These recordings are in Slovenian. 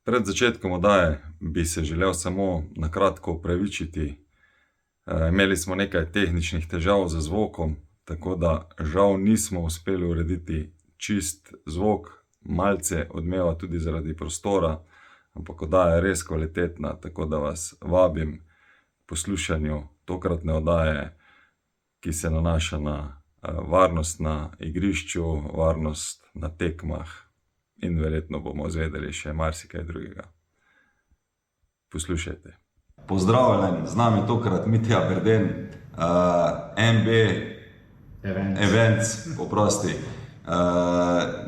Pred začetkom oddaje bi se želel samo na kratko opravičiti. Imeli smo nekaj tehničnih težav z zvokom, tako da žal nismo uspeli urediti čist zvok, malce odmeva tudi zaradi prostora, ampak oddaja je res kvalitetna, tako da vas vabim k poslušanju tokratne oddaje, ki se nanaša na varnost na igrišču, varnost na tekmah in verjetno bomo izvedeli še marsikaj drugega. Poslušajte. Pozdravljen, z nami tokrat Mitja Berden, MB Events, oprosti.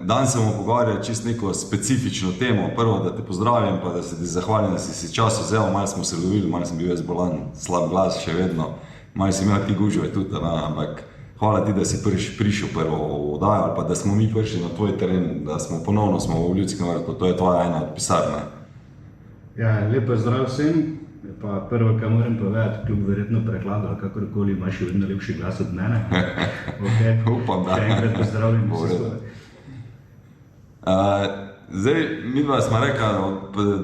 Danes se bomo pogovarjali čisto neko specifično temo. Prvo, da te pozdravljam, pa da se ti zahvalim, da si čas vzel, malo smo se lovili, malo sem bil jaz bolan, slab glas še vedno, malo si imel ti gužve tudi, ampak hvala ti, da si prišel prvo v oddajo, ali pa da smo mi prišli na tvoj teren, da smo ponovno v Ljudskem vrtu, to je tvoja ena od pisarn. Ja, lepo zdrav vsem. Pa prvo, kar moram povedati, kljub verjetno prehladu ali kakorkoli, imaš še vedno lepši glas od mene. Okay. Upam, da. Še enkrat pozdravljam vsi skupaj. Zdaj, midva smo rekla,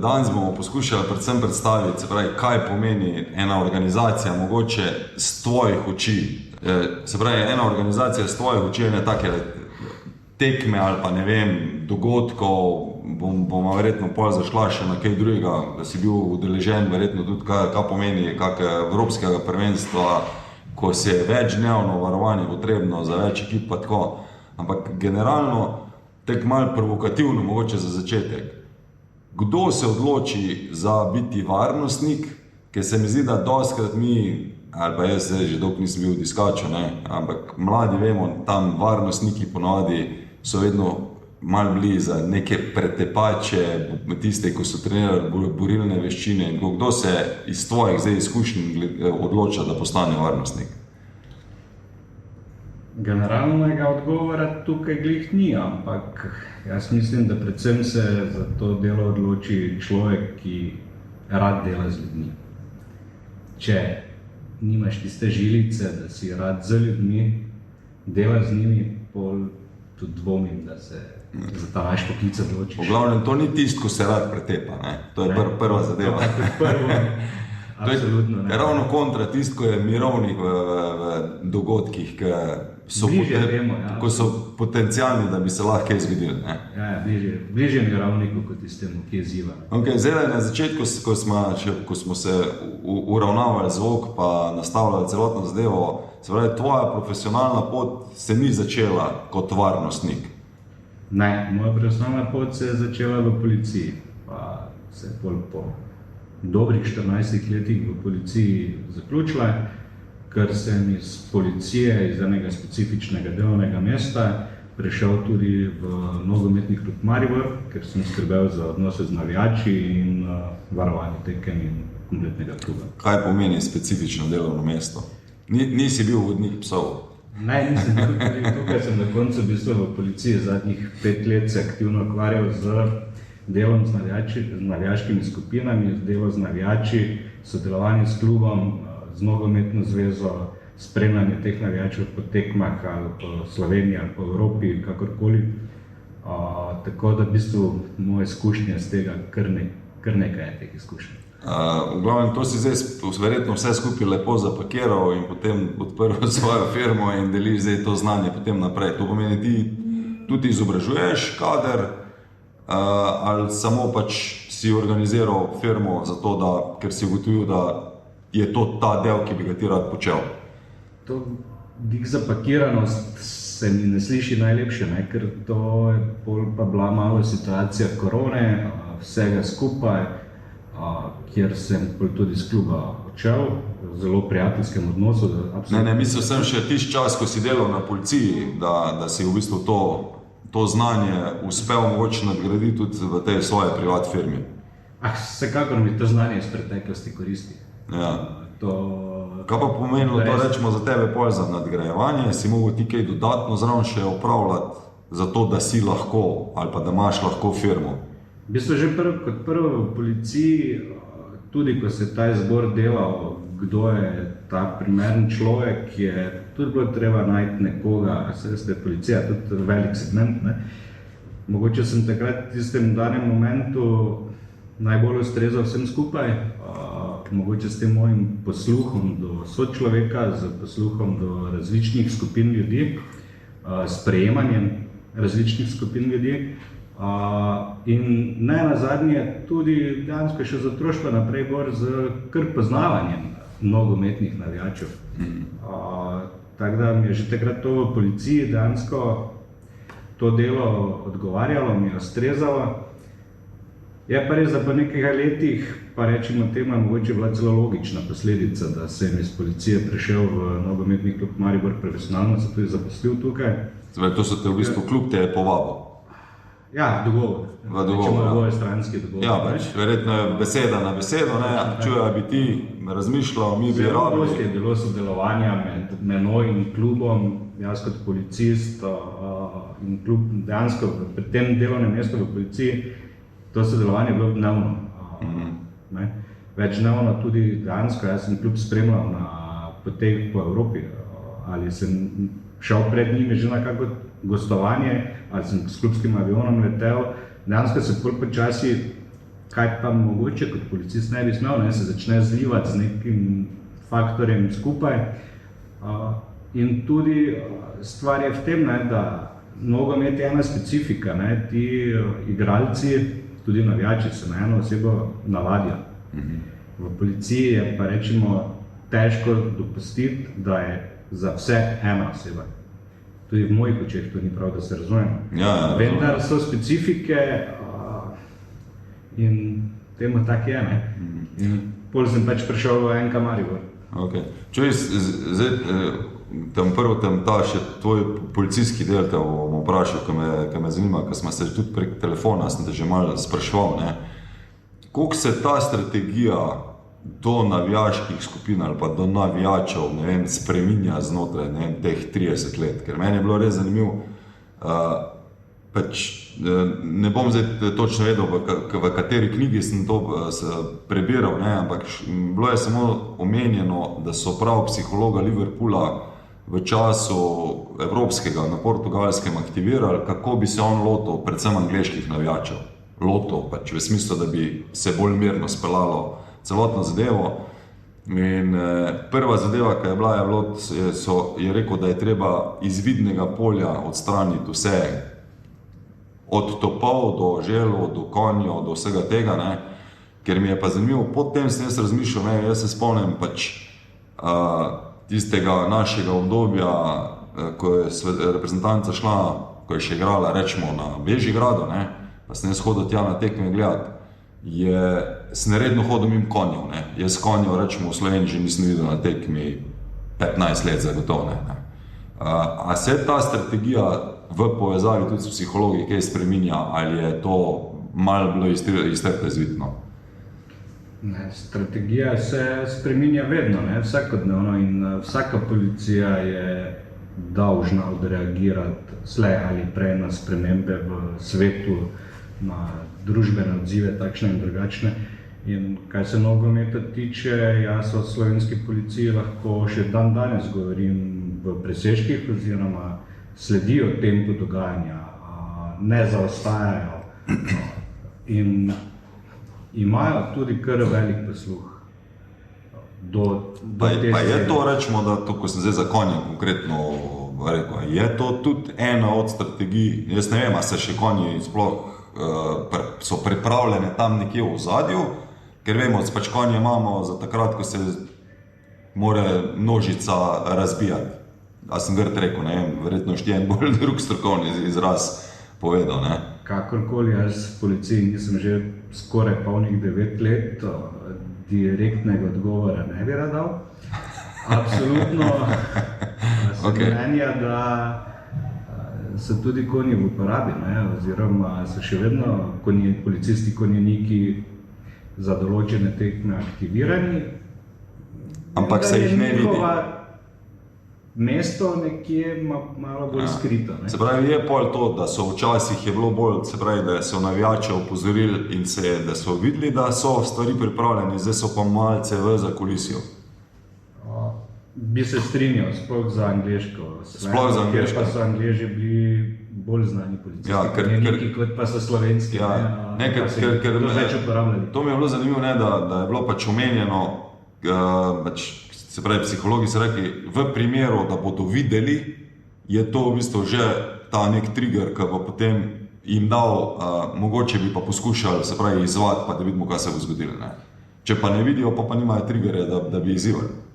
danes bomo poskušali predvsem predstaviti, se pravi, kaj pomeni ena organizacija, mogoče z tvojih oči. Se pravi, ena organizacija z tvojih oči, ne take tekme ali pa ne vem, dogodkov, bomo verjetno pol zašla še na kaj drugega, da si bil udeležen, verjetno tudi kaj pomeni kakega evropskega prvenstva, ko se je večdnevno varovanje potrebno za več ekip pa tako. Ampak generalno, tek malo provokativno mogoče za začetek. Kdo se odloči za biti varnostnik, ker se mi zdi, da dostikrat mi, ali pa jaz že dolgo nisem bil v diskaču, ampak mladi vemo, tam varnostniki ponavadi so vedno malo bili za neke pretepače, tiste, ko so trenirali borilne veščine. Kdo se iz tvojih zdaj izkušenj odloča, da postane varnostnik? Generalnega odgovora tukaj glih ni, ampak jaz mislim, da predvsem se za to delo odloči človek, ki rad dela z ljudmi. Če nimaš tiste žilice, da si rad z ljudmi, dela z njimi, pol tudi dvomim, da se za ta naš poklic odločiš. V glavnem, to ni tisto, ko se rad pretepa, to je prva zadeva. To je prvo, absolutno. To je ravno kontra tisto, ko je mirovnih v dogodkih, ko so potencialni, da bi se lahko kaj zgodili. Ja, bližje mirovniku kot tistemu, ki je ziva. Zdaj na začetku, ko smo se uravnavali zvok pa nastavljali celotno zadevo, se pravi, tvoja profesionalna pot se ni začela kot varnostnik. Ne, moja profesionalna pot se je začela v policiji, pa se je po dobrih 14 letih v policiji zaključila, ker sem iz policije, iz enega specifičnega delovnega mesta, prešel tudi v nogometni klub Maribor, ker sem skrbel za odnose z navijači in varovanje tekem in kompletnega kluba. Kaj pomeni specifično delovno mesto? Nisi bil vodnik psov? Ne, nisem bil. Tukaj sem na koncu v policiji zadnjih 5 let se aktivno ukvarjal z delom z navijaškimi skupinami, delo z navijači, sodelovanje s klubom, z nogometno zvezo, spremljanje teh navijačev po tekmah ali po Sloveniji ali po Evropi, kakorkoli. Tako da v bistvu moje izkušnje z tega kar nekaj je teh izkušenj. V glavnem, to si zdaj verjetno vse skupaj lepo zapakiral in potem odprl svojo firmo in deliš zdaj to znanje potem naprej. To pomeni, ti tudi izobražuješ kader ali samo pač si organiziral firmo zato, ker si ugotovil, da je to ta del, ki bi ga ti rad počel? To zapakiranost se mi ne sliši najlepše, ker to je pa bila malo situacija korone, vsega skupaj, kjer sem tudi z kluba odšel, v zelo prijateljskem odnosu. Ne, mislil sem še tisti čas, ko si delal na policiji, da si v bistvu to znanje uspel mogoče nadgraditi tudi v tej svoji privat firmi. Vsekakor mi to znanje iz preteklosti koristi. Ja. Kaj pa pomenilo to, rečemo, za tebe pol za nadgrajevanje? Si mogel ti kaj dodatno zraven še upravljati za to, da si lahko ali pa da imaš lahko firmo? V bistvu že kot prvo v policiji, tudi ko se ta izbor delal, kdo je ta primeren človek, je tudi bilo treba najti nekoga, se veste, policija je tudi velik segment. Mogoče sem takrat v tistem danem momentu najbolj ustreza vsem skupaj, mogoče s tem mojim posluhom do sočloveka, z posluhom do različnih skupin ljudi, sprejemanjem različnih skupin ljudi in ne nazadnje tudi dejansko še z otroštva naprej gor z kar poznavanjem nogometnih navijačev. Tako da mi je že takrat to v policiji dejansko to delo odgovarjalo, mi je ustrezalo. Je pa res, da po nekaj letih, pa rečemo temu, mogoče bila celo logična posledica, da sem iz policije prišel v nogometni klub Maribor profesionalno, se tudi zaposlil tukaj. To so te v bistvu klub te je povabil. Ja, dogovor. Rečemo obojestranski dogovor. Ja, pač, verjetno je beseda na besedo, ne, čuja bi ti razmišljal, mi bi rabili. Zelo je bilo sodelovanja med menoj in klubom, jaz kot policist in klub dejansko pri tem delovnem mestu v policiji, to sodelovanje je bilo dnevno. Več dnevno tudi dejansko, jaz sem klub spremljal na poteh po Evropi, ali sem šel pred njimi že na kako gostovanje, ali sem s klubskim avionom letel, dejansko se pol počasi, kaj pa mogoče kot policist ne bi smel, se začne zlivati z nekim faktorjem skupaj. In tudi stvar je v tem, da nogomet je ena specifika, ti igralci, tudi navijači se na eno osebo navadijo. V policiji je pa rečemo težko dopustiti, da je za vse ena oseba. Tudi v mojih očeh to ni prav, da se razumemo. Vendar so specifike in temu tak je. In pol sem pač prišel v NK Maribor. Čuj, zdaj ta še tvoj policijski del te bom vprašal, ki me zanima, ker smo se tudi prek telefona, sem te že malo spraševal, koliko se ta strategija do navijaških skupin ali pa do navijačev, spreminja znotraj teh 30 let, ker meni je bilo res zanimivo, ne bom zdaj točno vedel, v kateri knjigi sem to prebiral, ampak bilo je samo omenjeno, da so prav psihologa Liverpoola v času evropskega na Portugalskem aktivirali, kako bi se on lotil predvsem angleških navijačev. Lotil pač v smislu, da bi se bolj mirno speljalo celotno zadevo. In prva zadeva, ki je bila, je rekel, da je treba iz vidnega polja odstraniti vse, od topov do želov, do konjev, do vsega tega, ker mi je pa zanimivo, potem sem jaz razmišljal, jaz se spomnim tistega našega obdobja, ko je reprezentanca šla, ko je še igrala, rečemo, na Bežigradu, pa sem jaz hodil tja na tekme gledati, sem redno hodil mimo konjev. Jaz konjev, rečemo, v Sloveniji že nisem videl na tekmi 15 let zagotovo. A se ta strategija v povezavi tudi s psihologi kaj spreminja, ali je to malo bilo iztrpno izvidno? Strategija se spreminja vedno, vsakodnevno in vsaka policija je dolžna odreagirati slej ali prej na spremembe v svetu, na družbene odzive, takšne in drugačne. In kaj se nogometa tiče, jaz o slovenski policiji lahko še dan danes govorim v presežkih oziroma sledijo tempu dogajanja, ne zaostajajo in imajo tudi kar velik posluh do te pa je to, rečemo, da to, ko sem zdaj za konjem konkretno rekel, je to tudi ena od strategij, jaz ne vem, a se še konji sploh so pripravljene tam nekje v ozadju, ker vemo, da pač konje imamo za takrat, ko se more množica razbijati. A sem grd rekel, verjetno še en bolj drug strokovni izraz povedal. Kakorkoli, jaz v policiji nisem že skoraj polnih 9 let, direktnega odgovora ne bi rad dal. Absolutno sem mnenja, da so tudi konji v uporabi, oziroma so še vedno policisti, konjeniki za določene tekme aktivirani. Ampak se jih ne vidi. Mesto nekje malo bolj skrito. Se pravi, je pol to, da so včasih je bilo bolj, se pravi, da so navijače opozorili in da so videli, da so stvari pripravljene, zdaj so pa malce v zakulisju. Bi se strinjal, sploh za angleško. Sploh za angleško. Ker pa so Angleži bili bolj znani policisti, Ja, kot pa so slovenski. Ja, pa se jih to več uporabljali. To mi je bilo zanimivo, ne, da je bilo pač omenjeno, se pravi, psihologi so rekli, v primeru, da bodo videli, je to v bistvu že ta nek trigger, ki bo potem jim dal, mogoče bi pa poskušali, se pravi, izvati, pa da vidimo, kaj se bo zgodilo. Ne. Če pa ne vidijo, pa nimajo triggerja, da bi izzivali.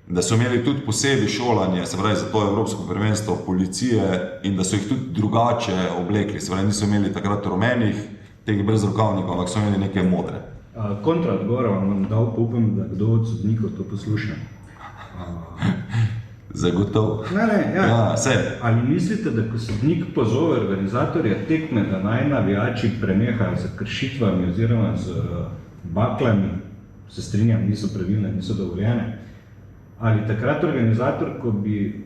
Da so imeli tudi posebej šolanje, se pravi, za to evropsko prvenstvo policije in da so jih tudi drugače oblekli. Se pravi, niso imeli takrat rumenih, teh brezrokavnikov, ampak so imeli neke modre. Kontra odgovora vam dal, pa upam, da kdo od sodnikov to posluša. Zagotovo. Ne, ja. Ja, Ali mislite, da ko sodnik pozove organizatorja tekme, da naj navijači prenehajo z kršitvami oziroma z baklami, se strinjam, niso pravilne, niso dovoljene, ali takrat organizator, ko bi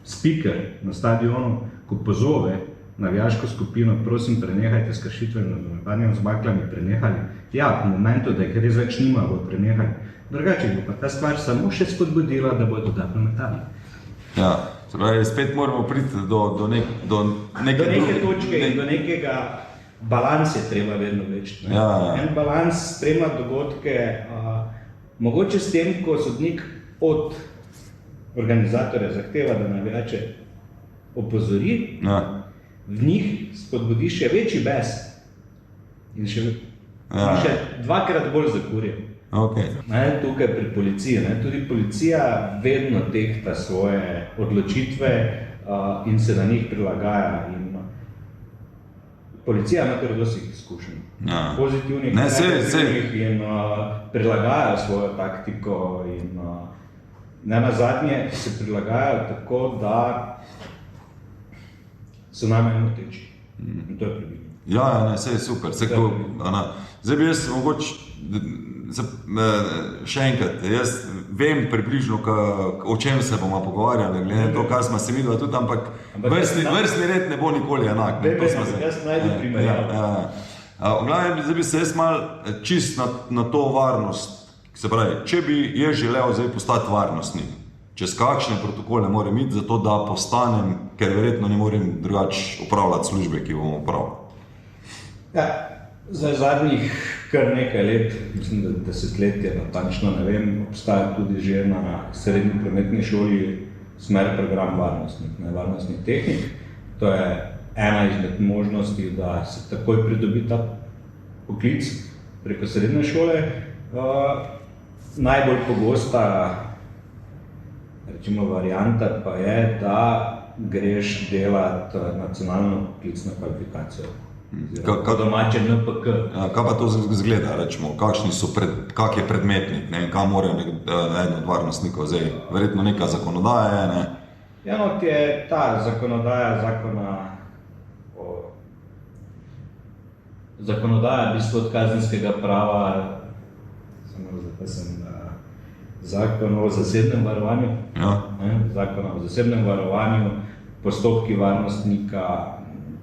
speaker na stadionu, ko pozove navijaško skupino, prosim, prenehajte s kršitvami z baklami, prenehali, ja, v momentu, da jih res več nima, bo prenehali. Drugače bo pa ta stvar samo še spodbudila, da bo dodatno metali. Ja, se pravi, spet moramo priti do neke točke in do nekega balansa je treba vedno več. Ja. En balans spremlja dogodke, mogoče s tem, ko sodnik od organizatorja zahteva, da navijače opozori, ja. V njih spodbudi še večji bes in še dvakrat bolj zakurje. Okay. Tukaj pri policiji, tudi policija vedno tehta svoje odločitve in se na njih prilagaja. Policija ima kar dosti izkušenj, pozitivnih, negativnih in prilagajajo svojo taktiko in nenazadnje se prilagajajo tako, da so najmanj moteči. In to je pravilno. Ja, vse je super. Zdaj bi jaz mogoče, še enkrat, jaz vem približno, o čem se bomo pogovarjali, glede to, kar smo se videli tudi, ampak vrstni red ne bo nikoli enak. Jaz najdu primerjavo. Zdaj bi se jaz malo čist na to varnost, se pravi, če bi jaz želel zdaj postati varnostnik, čez kakšne protokole moram iti za to, da postanem, ker verjetno ne morem drugače upravljati službe, ki bomo upravljali. Ja, za zadnjih kar nekaj let, mislim, da desetletje, natančno ne vem, obstaja tudi že na srednji prometni šoli smer program varnostnih tehnik. To je ena izmed možnosti, da se takoj pridobi ta poklic preko srednje šole. Najbolj pogosta varianta pa je, da greš delati nacionalno poklicno kvalifikacijo. Kot domače NPK. Kaj pa to zgleda, rečemo, kak je predmetnik, kaj mora eden od varnostnikov zdaj? Verjetno neka zakonodaja je, ne? Enot je ta zakonodaja v bistvu od kazenskega prava, zakon o zasebnem varovanju, zakon o zasebnem varovanju, postopki varnostnika,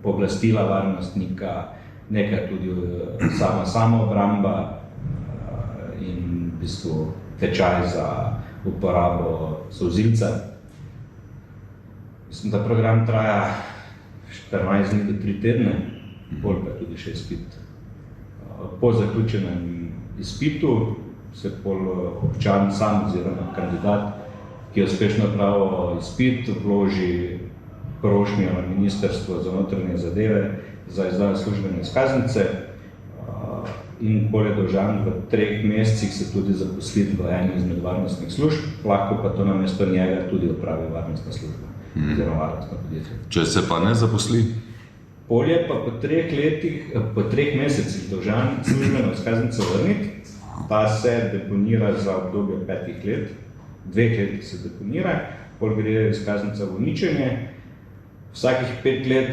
pooblastila varnostnika, nekaj tudi samoobramba in v bistvu tečaj za uporabo solzivca. Mislim, da program traja 14 dni do 3 tedne, bolj pa tudi še izpit. Po zaključenem izpitu se občan sam oziroma kandidat, ki je uspešno opravil izpit, vloži prošnjo na Ministrstvo za notranje zadeve za izdajo službene izkaznice in bolj je dolžan v 3 mesecih se tudi zaposliti v eni izmed varnostnih služb, lahko pa to namesto njega tudi opravi varnostna služba oziroma varnostno podjetje. Če se pa ne zaposli? Bolje pa po 3 mesecih dolžan službeno izkaznico vrniti, ta se deponira za obdobje 5 let, 2 letih se deponira, pol gre izkaznica v uničenje. Vsakih 5 let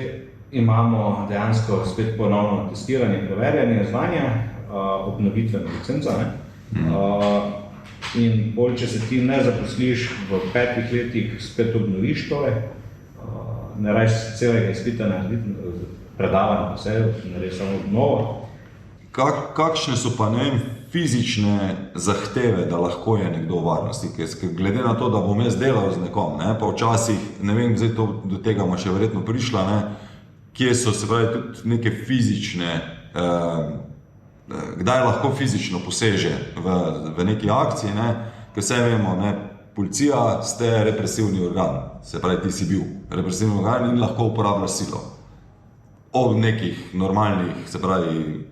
imamo dejansko spet ponovno testiranje, preverjanje znanja, obnovitvena licenca. In bolj, če se ti ne zaposliš v 5 letih, spet obnoviš tole, ne rajš celega izpita narediti, predavanja vse, naredi samo obnovo. Kakšne so pa fizične zahteve, da lahko je nekdo varnostnik. Ker glede na to, da bom jaz delal z nekom, ne, pa včasih, ne vem, zdaj do tega ima še verjetno prišla, ne, kje so se pravi tudi neke fizične, kdaj lahko fizično poseže v neki akciji, ne, ker vse vemo, ne, policija ste represivni organ, se pravi, ti si bil represivni organ in lahko uporabljaš silo. Ob nekih normalnih, se pravi,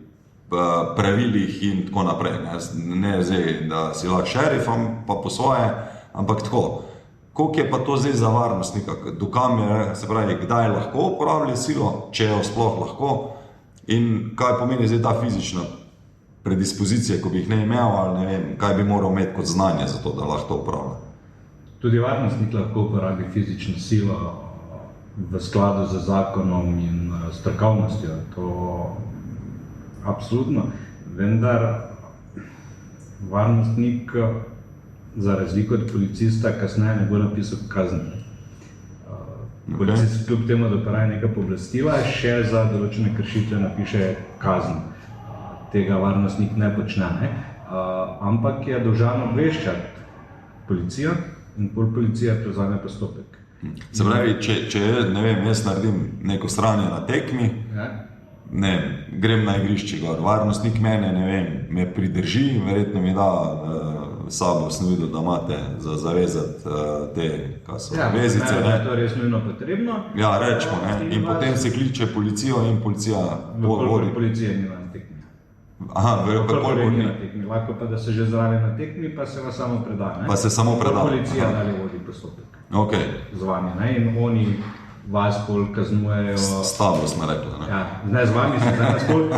pravilih in tako naprej. Ne zdaj, da si lahko šerifom, pa po svoje, ampak tako. Koliko je pa to zdaj za varnostnika? Dokam je, se pravi, kdaj lahko uporablja silo, če jo sploh lahko, in kaj pomeni zdaj ta fizična predispozicija, ko bi jih ne imel, ali ne vem, kaj bi moral imeti kot znanje za to, da lahko to uporablja. Tudi varnostnik lahko uporabi fizično silo v skladu z zakonom in strokovnostjo. To absolutno. Vendar varnostnik, za razliko od policista, kasneje ne bo napisal kazni. Policist kljub temu, da uporabi neka pooblastila, še za določene kršitve napiše kazen. Tega varnostnik ne počne, ne? Ampak je dolžan obveščati policijo in pol policija prevzame postopek. Se pravi, če ne vem, jaz naredim neko sranje na tekmi, ne vem, grem na igrišče gor, varnostnik mene, ne vem, me pridrži, verjetno mi da sabo, sem videl, da imate za zavezati te, kaj so, vezice, ne. Je to res nujno potrebno. Ja, rečemo, ne, in potem se kliče policijo in policija vodi. Policija ni na tekmi. Aha, ni na tekmi. Lahko pa, da se že zraven na tekmi, pa se vas samo preda, ne. Pa se samo preda. Policija dalje vodi postopek. Ok. Z vami, ne, in oni vas bolj kaznujejo. S tabo smo rekli, ne. Ja, ne, z vami se danes bolj,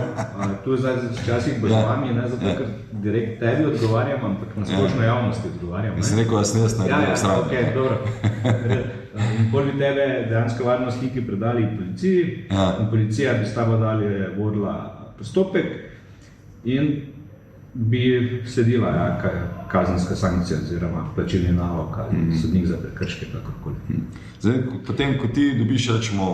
tu zdaj včasih bo z vami, ne, zato ker direkt tebi odgovarjam, ampak na splošno javnosti odgovarjam, ne. Mislim rekel, jaz ne naredim sranje. Ok, dobro. In bolj bi tebe dejansko varnostniki predali policiji, in policija bi s tabo dalje vodila postopek in bi sledila kazenska sankcija oziroma plačilni nalog ali sodnik za prekrške, kakorkoli. Zdaj, potem, ko ti dobiš, rečemo,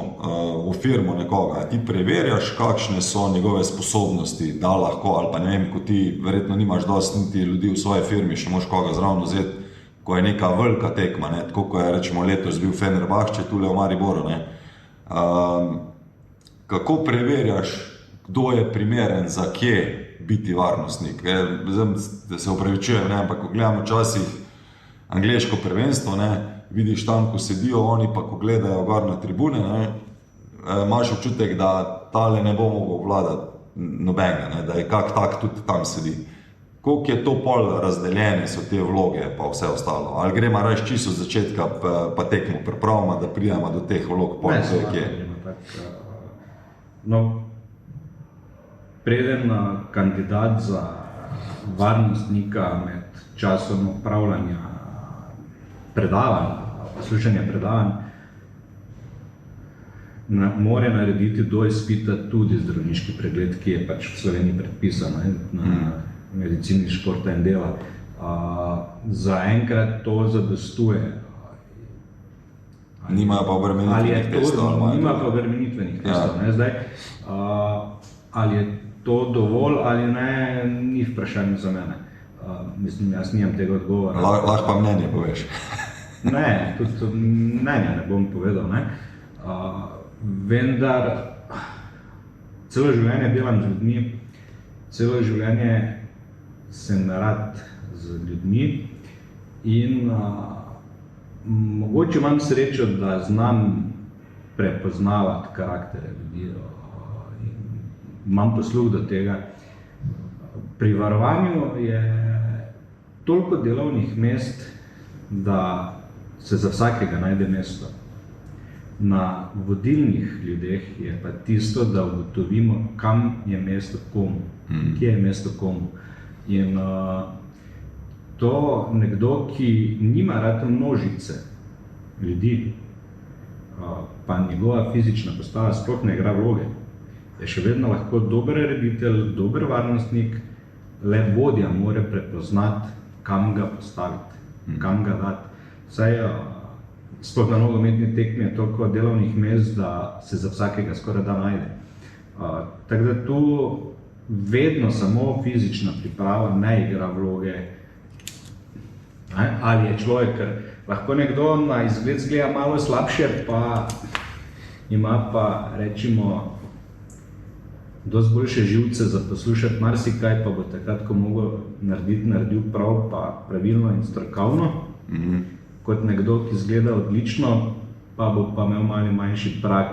v firmo nekoga, ti preverjaš, kakšne so njegove sposobnosti, da lahko, ali pa ne vem, ko ti verjetno nimaš dosti niti ljudi v svoji firmi, še moš koga zraven vzeti, ko je neka velika tekma, ne, tako ko je, rečemo, letos bil Fenerbahče tule v Mariboru, ne. Kako preverjaš, kdo je primeren za kje biti varnostnik? Da se opravičujem, ne, ampak ko gledamo včasih angleško prvenstvo, ne, vidiš tam, ko sedijo oni, pa ko gledajo gor na tribune, ne, imaš občutek, da tale ne bo mogel vladati nobenega, ne, da je kak tak tudi tam sedi. Koliko je to pol razdeljene so te vloge pa vse ostalo? Ali gremo reč čisto od začetka pa tekmo pripravimo, da pridemo do teh vlog pol, to je kje? No, preden kandidat za varnostnika med časom opravljanja predavanj, poslušanja predavanj, mora narediti do izpita tudi zdravniški pregled, ki je pač v Sloveniji predpisan na medicini športa in dela. Zaenkrat to zadostuje. Nimajo pa obremenitvenih testov. Nimajo pa obremenitvenih testov. Zdaj, ali je to dovolj ali ne, ni vprašanje za mene. Mislim, jaz nimam tega odgovora. Lahko pa mnenje poveš. Ne, tudi mnenja ne bom povedal, ne. Vendar celo življenje delam z ljudmi, celo življenje sem rad z ljudmi in mogoče imam srečo, da znam prepoznavati karaktere ljudi. Imam posluh do tega. Pri varovanju je toliko delovnih mest, da se za vsakega najde mesto. Na vodilnih ljudeh je pa tisto, da ugotovimo, kam je mesto komu, kje je mesto komu. In to nekdo, ki nima rad množice ljudi, pa njegova fizična postava sploh ne igra vloge, je še vedno lahko dober reditelj, dober varnostnik, le vodja mora prepoznati, kam ga postaviti, kam ga dati. Saj, sploh na nogometni tekmi je toliko delovnih mest, da se za vsakega skoraj da najde. Tako da tu vedno samo fizična priprava ne igra vloge. Ali je človek, ker lahko nekdo na izgled zgleda malo slabše, pa ima pa, rečimo, dosti boljše živce za poslušati marsikaj, pa bo takrat, ko mogel naredil prav, pa pravilno in strokovno, kot nekdo, ki izgleda odlično, pa bo pa imel malo manjši prag,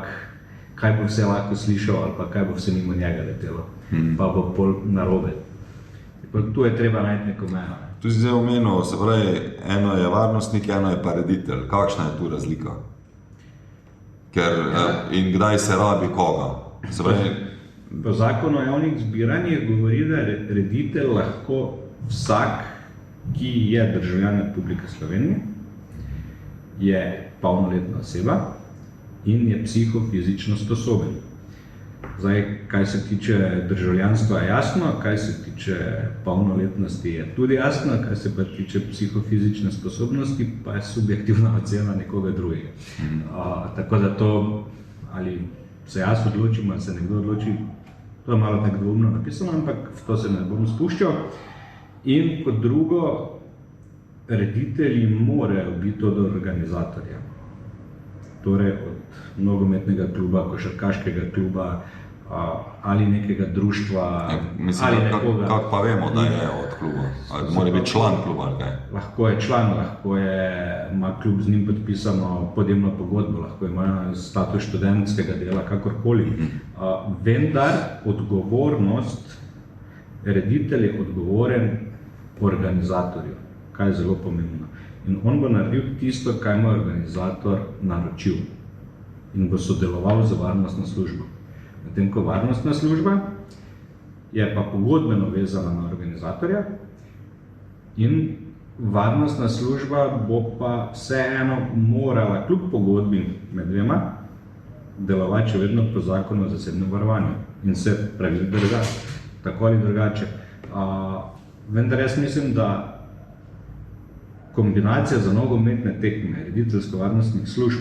kaj bo vse lahko slišal ali pa kaj bo vse mimo njega letelo, pa bo pol narobe. Tu je treba najti neko mejo. Tu si zdaj omenil, se pravi, eno je varnostnik, eno je pa reditelj. Kakšna je tu razlika? In kdaj se rabi koga? Se pravi, po zakonu o javnih zbiranjih govori, da je reditelj lahko vsak, ki je državljan Republike Slovenije, je polnoletna oseba in je psihofizično sposoben. Zdaj, kaj se tiče državljanstva je jasno, kaj se tiče polnoletnosti je tudi jasno, kaj se pa tiče psihofizične sposobnosti, pa je subjektivna ocena nekoga drugega. Tako da to, ali se jaz odločim, ali se nekdo odloči, to je malo tako dvoumno napisano, ampak v to se ne bom spuščal. In kot drugo, reditelji morajo biti od organizatorja. Torej od nogometnega kluba, košarkaškega kluba ali nekega društva, mislim, ali nekoga. Kako pa vemo, da je od kluba? Ali mora biti član kluba ali kaj? Lahko je član, lahko ima klub z njim podpisano podjemno pogodbo, lahko ima status študentskega dela, kakorkoli. Vendar odgovornost, reditelj je odgovoren organizatorju, kaj je zelo pomembno. In on bo naredil tisto, kaj mu organizator naročil in bo sodeloval z varnostno službo. Medtem ko varnostna služba je pa pogodbeno vezana na organizatorja in varnostna služba bo pa vseeno morala kljub pogodbi med dvema delovati še vedno po zakonu o zasebnem varovanju in se pravil držati, tako ali drugače. Vendar jaz mislim, da kombinacija za nogometne tekme rediteljsko-varnostnih služb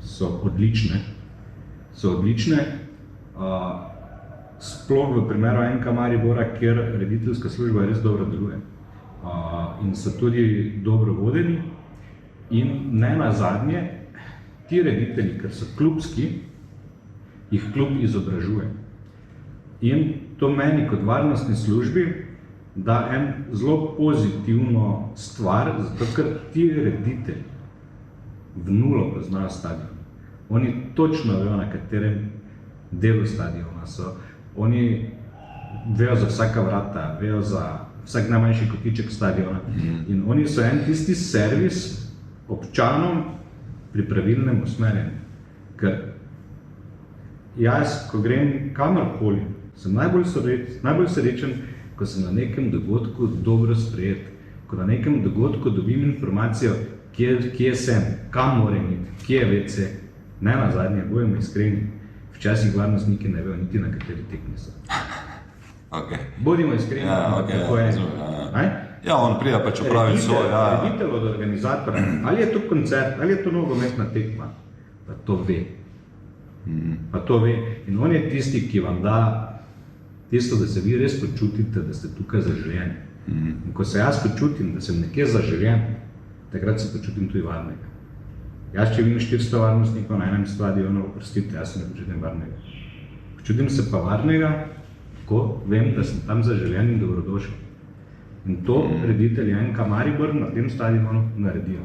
so odlične. Sploh v primeru NK Maribora, kjer rediteljska služba res dobro deluje. In so tudi dobro vodeni. In ne nazadnje, ti reditelji, ker so klubski, jih klub izobražuje. In to meni kot varnostni službi da en zelo pozitivno stvar, zato ker ti reditelji v nulo poznajo stadion. Oni točno vejo, na katerem delu stadiona so. Oni vejo za vsaka vrata, vejo za vsak najmanjši kotiček stadiona. In oni so en tisti servis občanom pri pravilnem usmerjenju. Ker jaz, ko grem kamorkoli, sem najbolj srečen, ko sem na nekem dogodku dobro sprejet, ko na nekem dogodku dobim informacijo, kje sem, kam moram iti, kje je WC. Ne nazadnje, budemo iskreni, včasih varnostniki ne vejo niti na kateri tekmi so. Bodimo iskreni, kako je. Ja, on prija pač opraviti svoj. Reditelj od organizatora, ali je to koncert, ali je to nogometna tekma, pa to ve. In on je tisti, ki vam da tisto, da se vi res počutite, da ste tukaj zaželjeni. In ko se jaz počutim, da sem nekje zaželjen, takrat se počutim tudi varnega. Jaz, če vidim 400 varnostnikov na enem stadionu, oprostite, jaz se ne počutim varnega. Počutim se pa varnega, ko vem, da sem tam zaželjen in dobrodošel. In to reditelji NK Maribor na tem stadionu naredijo.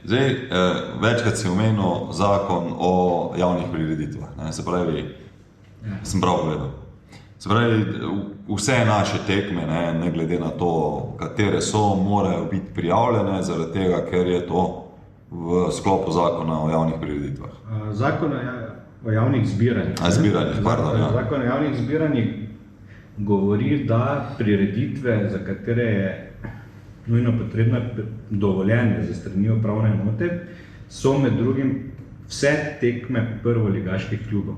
Zdaj, večkrat si omenil zakon o javnih prireditvah. Se pravi, sem prav povedal. Se pravi, vse naše tekme, ne glede na to, katere so, morajo biti prijavljene, zaradi tega, ker je to v sklopu zakona o javnih prireditvah. Zakon o javnih zbiranjih. Zakon o javnih zbiranjih govori, da prireditve, za katere je nujno potrebno dovoljenje za strani upravne enote, so med drugim vse tekme prvoligaških klubov.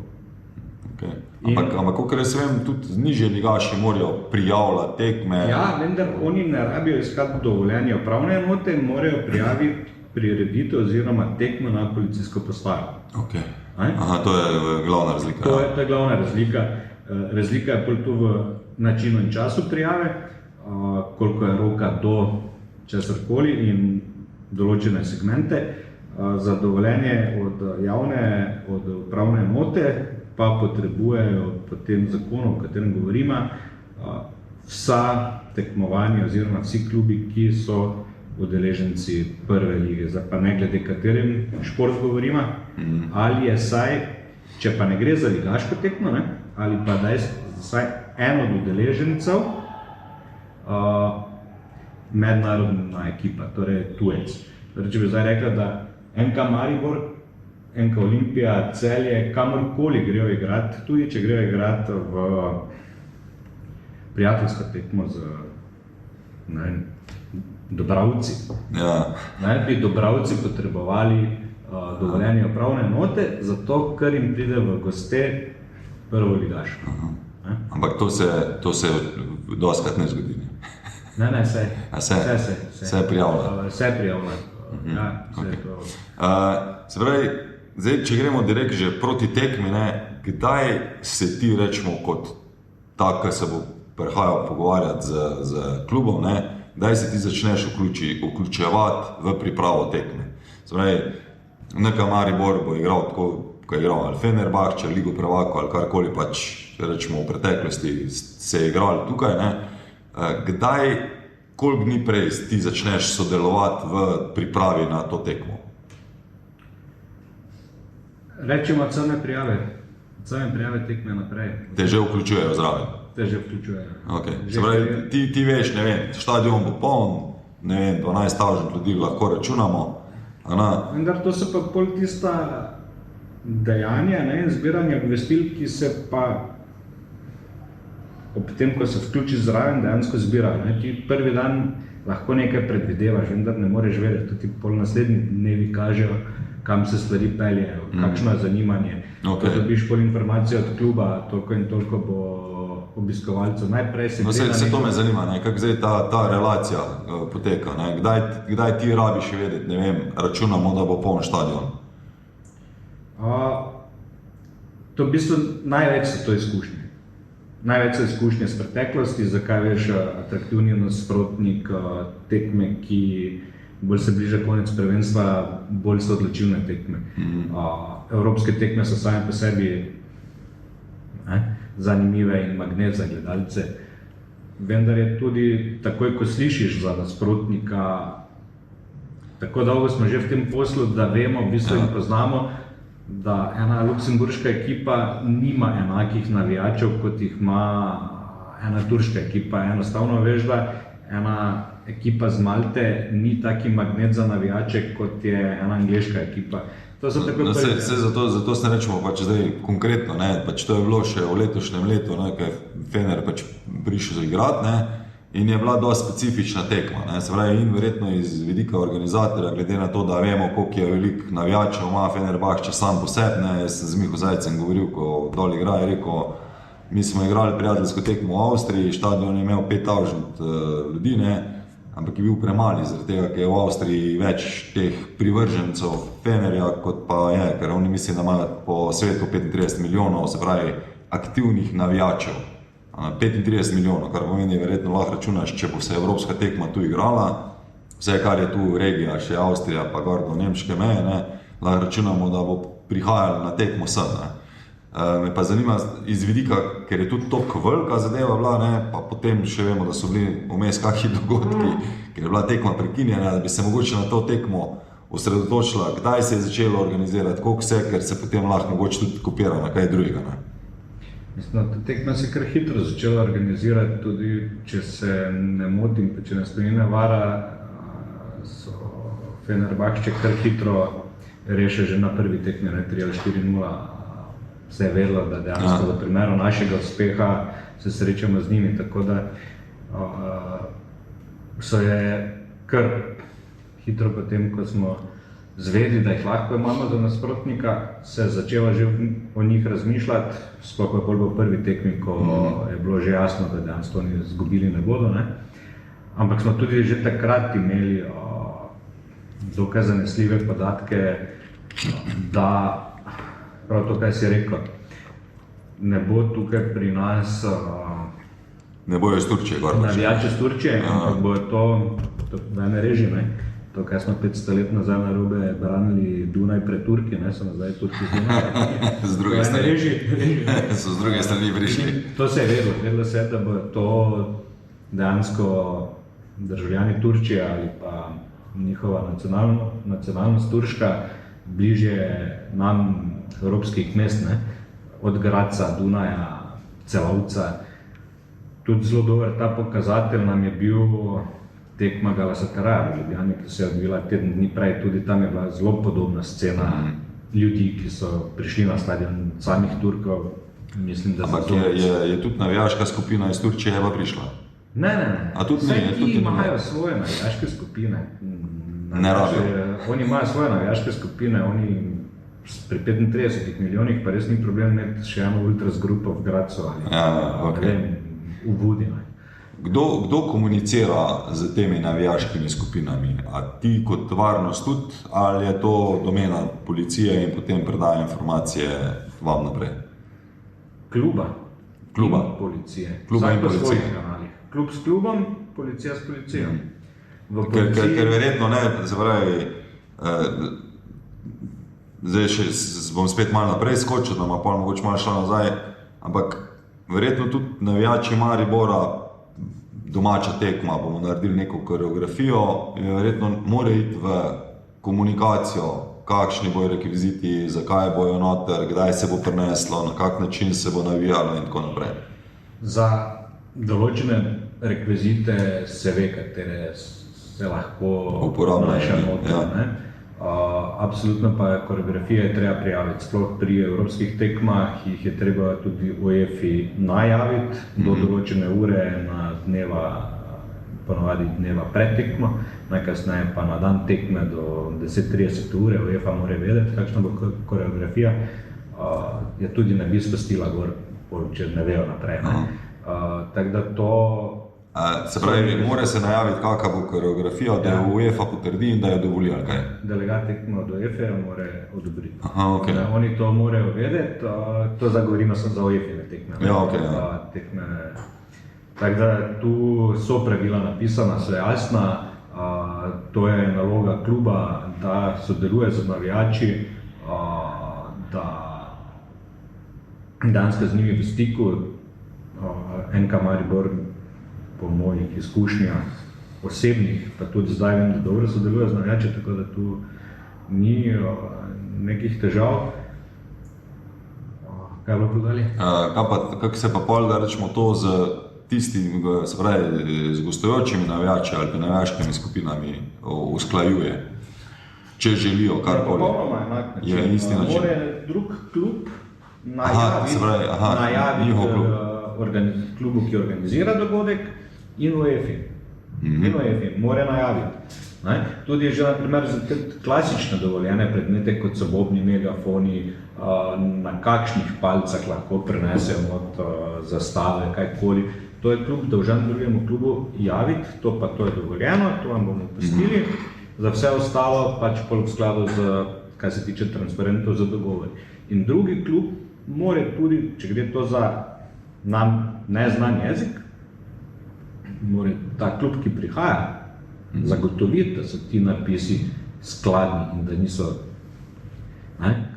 Ampak, kakor jaz vem, tudi nižji ligaši morajo prijavljati tekme. Ja, vendar oni ne rabijo iskati dovoljenje upravne enote, morajo prijaviti prireditev oziroma tekmo na policijsko postajo. To je glavna razlika. To je glavna razlika. Razlika je pol tu v načinu in času prijave, koliko je roka do česarkoli in določene segmente. Za dovoljenje od upravne enote pa potrebujejo po tem zakonu, o katerem govorimo, vsa tekmovanja oziroma vsi klubi, ki so udeleženci prve lige. Zdaj pa ne glede katerim šport govorimo, ali je saj, če pa ne gre za ligaško tekmo, ne, ali pa da je vsaj en od udeležencev mednarodna ekipa, torej tujec. Torej, če bi zdaj rekla, da NK Maribor, NK Olimpija, Celje, kamorkoli grejo igrati, tudi če grejo igrati v prijateljsko tekmo z Dobravci. Ja. Bi Dobravci potrebovali dovoljenje upravne enote, zato ker jim pride v goste prvo ligaš. Ampak to se dostakrat ne zgodi. Ne, vse. Vse je prijavljeno. Vse je prijavljeno. Se pravi, zdaj, če gremo direkt že proti tekmi, kdaj se ti rečemo kot tak, ki se bo prihajal pogovarjati z klubom, kdaj se ti začneš vključevati v pripravo tekme? Se pravi, NK Maribor bo igral tako, ko je igral ali Fenerbahče, Ligo prvakov ali karkoli pač, rečemo, v preteklosti se je igral tukaj, Kdaj, koliko dni prej ti začneš sodelovati v pripravi na to tekmo? Rečemo od same prijave tekme naprej. Te že vključujejo zraven? Te že vključujejo. Okay. Se pravi, ti veš, ne vem, štadion bo poln, ne vem, 12,000 ljudi lahko računamo. Vendar to so pa pol tista dejanja, zbiranje obvestil, ki se pa ob tem, ko se vključi zraven, dejansko zbirajo. Ti prvi dan lahko nekaj predvidevaš, vendar ne moreš vedeti, tudi pol naslednji dnevi kažejo, kam se stvari peljejo, kakšno je zanimanje. Ko dobiš pol informacije od kluba, toliko in toliko bo obiskovalcev. Najprej se se to me zanima, kako zdaj ta relacija poteka, kdaj ti rabiš vedeti, ne vem, računamo, da bo poln štadion? To v bistvu največ so to izkušnje. Največ so izkušnje z preteklosti, zakaj veš, atraktivni nasprotnik, tekme, ki bolj se bliža konec prvenstva, bolj so odločilne tekme. Evropske tekme so same po sebi zanimive in magnet za gledalce. Vendar je tudi takoj, ko slišiš za nasprotnika, tako dolgo smo že v tem poslu, da vemo, v bistvu in poznamo, da ena luksemburška ekipa nima enakih navijačev, kot jih ima ena turška ekipa. Enostavno veš, da ena ekipa z Malte ni taki magnet za navijače, kot je ena angleška ekipa. Zato se rečemo pač zdaj konkretno, pač to je bilo še v letošnjem letu, ko je Fener pač prišel igrati, in je bila dosti specifična tekma. Se pravi, in verjetno iz vidika organizatorja, glede na to, da vemo, koliko je veliko navijačev, ima Fenerbahče sam po sebi. Jaz sem z Miho Zajcem govoril, ko dol igra, je rekel, mi smo igrali prijateljsko tekmo v Avstriji, štadion je imel 5,000 ljudi, ampak je bil premali, zaradi tega, ker je v Avstriji več teh privržencev Fenerja, kot pa je, ker oni mislim, da imajo po svetu 35 milijonov, se pravi, aktivnih navijačev. 35 milijonov, kar pomeni, verjetno lahko računaš, če bo se evropska tekma tu igrala, vse, kar je tu regija, še Avstrija, pa gor do nemške meje, lahko računamo, da bo prihajalo na tekmo sem. Me pa zanima iz vidika, ker je tudi toliko velika zadeva bila, pa potem še vemo, da so bili vmes kakšni dogodki, ker je bila tekma prekinjena, da bi se mogoče na to tekmo osredotočila, kdaj se je začelo organizirati, koliko vse, ker se potem lahko mogoče tudi kopira na kaj drugega. Ta tekma se kar hitro začela organizirati, tudi če se ne motim, pa če nas to ne vara, so Fenerbahče kar hitro rešili že na prvi tekmi, 3 ali 4-0. Se je vedelo, da dejansko v primeru našega uspeha se srečamo z njimi, tako da so je kar hitro potem, ko smo zvedeli, da jih lahko imamo za nasprotnika, se je začelo že o njih razmišljati, sploh pa bolj v prvi tekmi, ko je bilo že jasno, da dejansko oni izgubili ne bodo. Ampak smo tudi že takrat imeli dokaj zanesljive podatke, da prav to, kaj si rekel, ne bo tukaj pri nas Ne bojo iz Turčije, gor. navijači iz Turčije, ampak bo to da ne reži, ne. To, kaj smo 500 let nazaj na robe branili Dunaj pred Turki, ne, so nazaj Turki z Dunaja. Z druge To ne strani. reži, So z druge strani prišli. To se je vedelo se je, da bo to dejansko državljani Turčije ali pa njihova nacionalnost turška bližje nam evropskih mest, ne? Od Gradca, Dunaja, Celovca. Tudi zelo dober ta pokazatelj nam je bil tekma Galatasaraya v Ljubljani, ki se je odvila teden dni prej. Tudi tam je bila zelo podobna scena ljudi, ki so prišli na stadion, samih Turkov. Mislim, da Ampak je tudi navijaška skupina iz Turčije pa prišla. Ne. A tudi Saj ni, ti tudi ni. imajo svoje navijaške skupine. Ne rabijo. Oni imajo svoje navijaške skupine, oni pri 35 milijonih pa res ni problem imeti še eno ultras grupo v Gradcu ali okej. ne vem, v Budini. Kdo komunicira z temi navijaškimi skupinami? A ti kot varnost tudi, ali je to domena policije in potem predaja informacije vam naprej? Kluba. Kluba. In policije. Kluba in Vsak po policije. svojih kanalih. Klub s klubom, policija s policijo. V Ker verjetno ne, se pravi, zdaj še bom spet malo naprej skočil, da bomo pol mogoče malo šla nazaj, ampak verjetno tudi navijači Maribora, domača tekma, bomo naredili neko koreografijo, verjetno mora iti v komunikacijo, kakšni bojo rekviziti, zakaj bojo noter, kdaj se bo prineslo, na kak način se bo navijalo in tako naprej. Za določene rekvizite se ve, katere se lahko Uporabljajo, vnaša noter, ja. ne. Absolutno pa koreografije je treba prijaviti, sploh pri evropskih tekmah jih je treba tudi UEFA najaviti do določene ure na ponavadi dneva pred tekmo, najkasneje pa na dan tekme do 10:30 ure. UEFA mora vedeti, kakšna bo koreografija, je tudi ne bi spustila gor, če ne vejo naprej. Tako da to Se pravi, mora se najaviti, kakšna bo koreografija, da jo UEFA potrdi in da jo dovoli, ali kaj? delegat tekmo do UEFA mora odobriti. Aha, okej. Da, oni to morajo vedeti, to zdaj govorimo samo za UEFA tekme. Ja, okej, ja. Tekme. Tako da tu so pravila napisana, so jasna, to je naloga kluba, da sodeluje z navijači, da dejansko z njimi v stiku. NK Maribor po mojih izkušnjah osebnih, pa tudi zdaj vem, da dobro sodeluje z navijači, tako da tu ni nekih težav. Kaj je bilo podalje? Kako se pa pol, da rečemo to z tistimi, se pravi, z gostujočimi navijači ali pa navijaškimi skupinami usklajuje, če želijo karkoli? Popolnoma enak način. Je isti način. More drug klub se pravi, najaviti njihov klub. Klubu, ki organizira dogodek, in UEFA. In UEFA mora najaviti. Ne? Tudi že na primer za te klasične dovoljene predmete, kot so bobni, megafoni, na kakšnih palcah lahko prenesejo od zastave, kajkoli. To je klub dolžan drugemu klubu javiti, to je dovoljeno, to vam bomo pustili. Za vse ostalo pač pol v skladu z, kar se tiče transparentov, za dogovor. In drugi klub mora tudi, če gre to za nam neznan jezik, mora ta klub, ki prihaja, zagotoviti, da so ti napisi skladni in da niso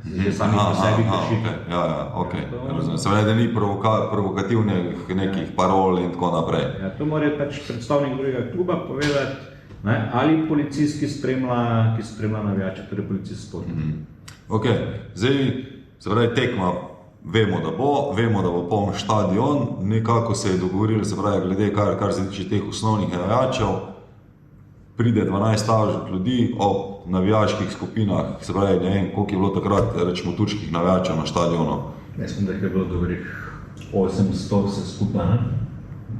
že sami po sebi kršitve. Okej. Razumem. Se pravi, da ni provokativnih nekih parol in tako naprej. Ja, to mora pač predstavnik drugega kluba povedati, ne, ali policist, ki spremlja navijače, torej policist sporta. Okej, zdaj, se pravi, tekma, vemo, da bo poln štadion, nekako se je dogovorili, se pravi, glede kar se tiče teh osnovnih navijačev, pride 12 ljudi ob navijaških skupinah, se pravi, ne vem, koliko je bilo takrat, rečemo, turških navijačev na štadionu. Mislim, da je bilo dobrih 800 vse skupaj, ne?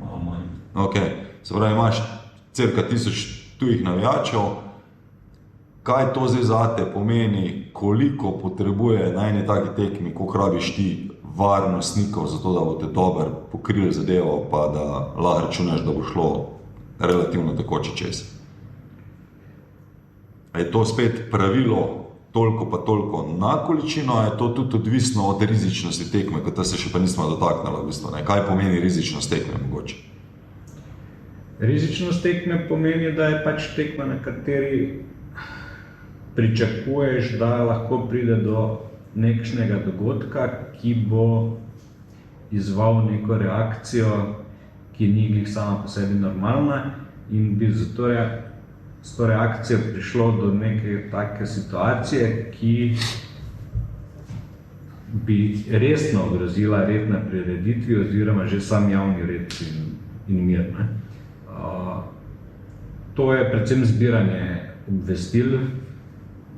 Malo manj. Okej, se pravi, imaš cirka 1000 tujih navijačev. Kaj to zdaj zate pomeni, koliko potrebuje na eni taki tekmi, koliko rabiš ti varnostnikov, zato da boste dobro pokrili zadevo, pa da lahko računaš, da bo šlo relativno tekoče čez? Je to spet pravilo toliko pa toliko na količino, a je to tudi odvisno od rizičnosti tekme, kot se še pa nismo dotaknili v bistvu, ne? Kaj pomeni rizičnost tekme mogoče? Rizičnost tekme pomeni, da je pač tekma, na kateri pričakuješ, da lahko pride do nekšnega dogodka, ki bo izzval neko reakcijo, ki ni glih sama po sebi normalna in bi s to reakcijo prišlo do neke take situacije, ki bi resno ogrozila red na prireditvi oziroma že sam javni red in mir. Ne? To je predvsem zbiranje obvestil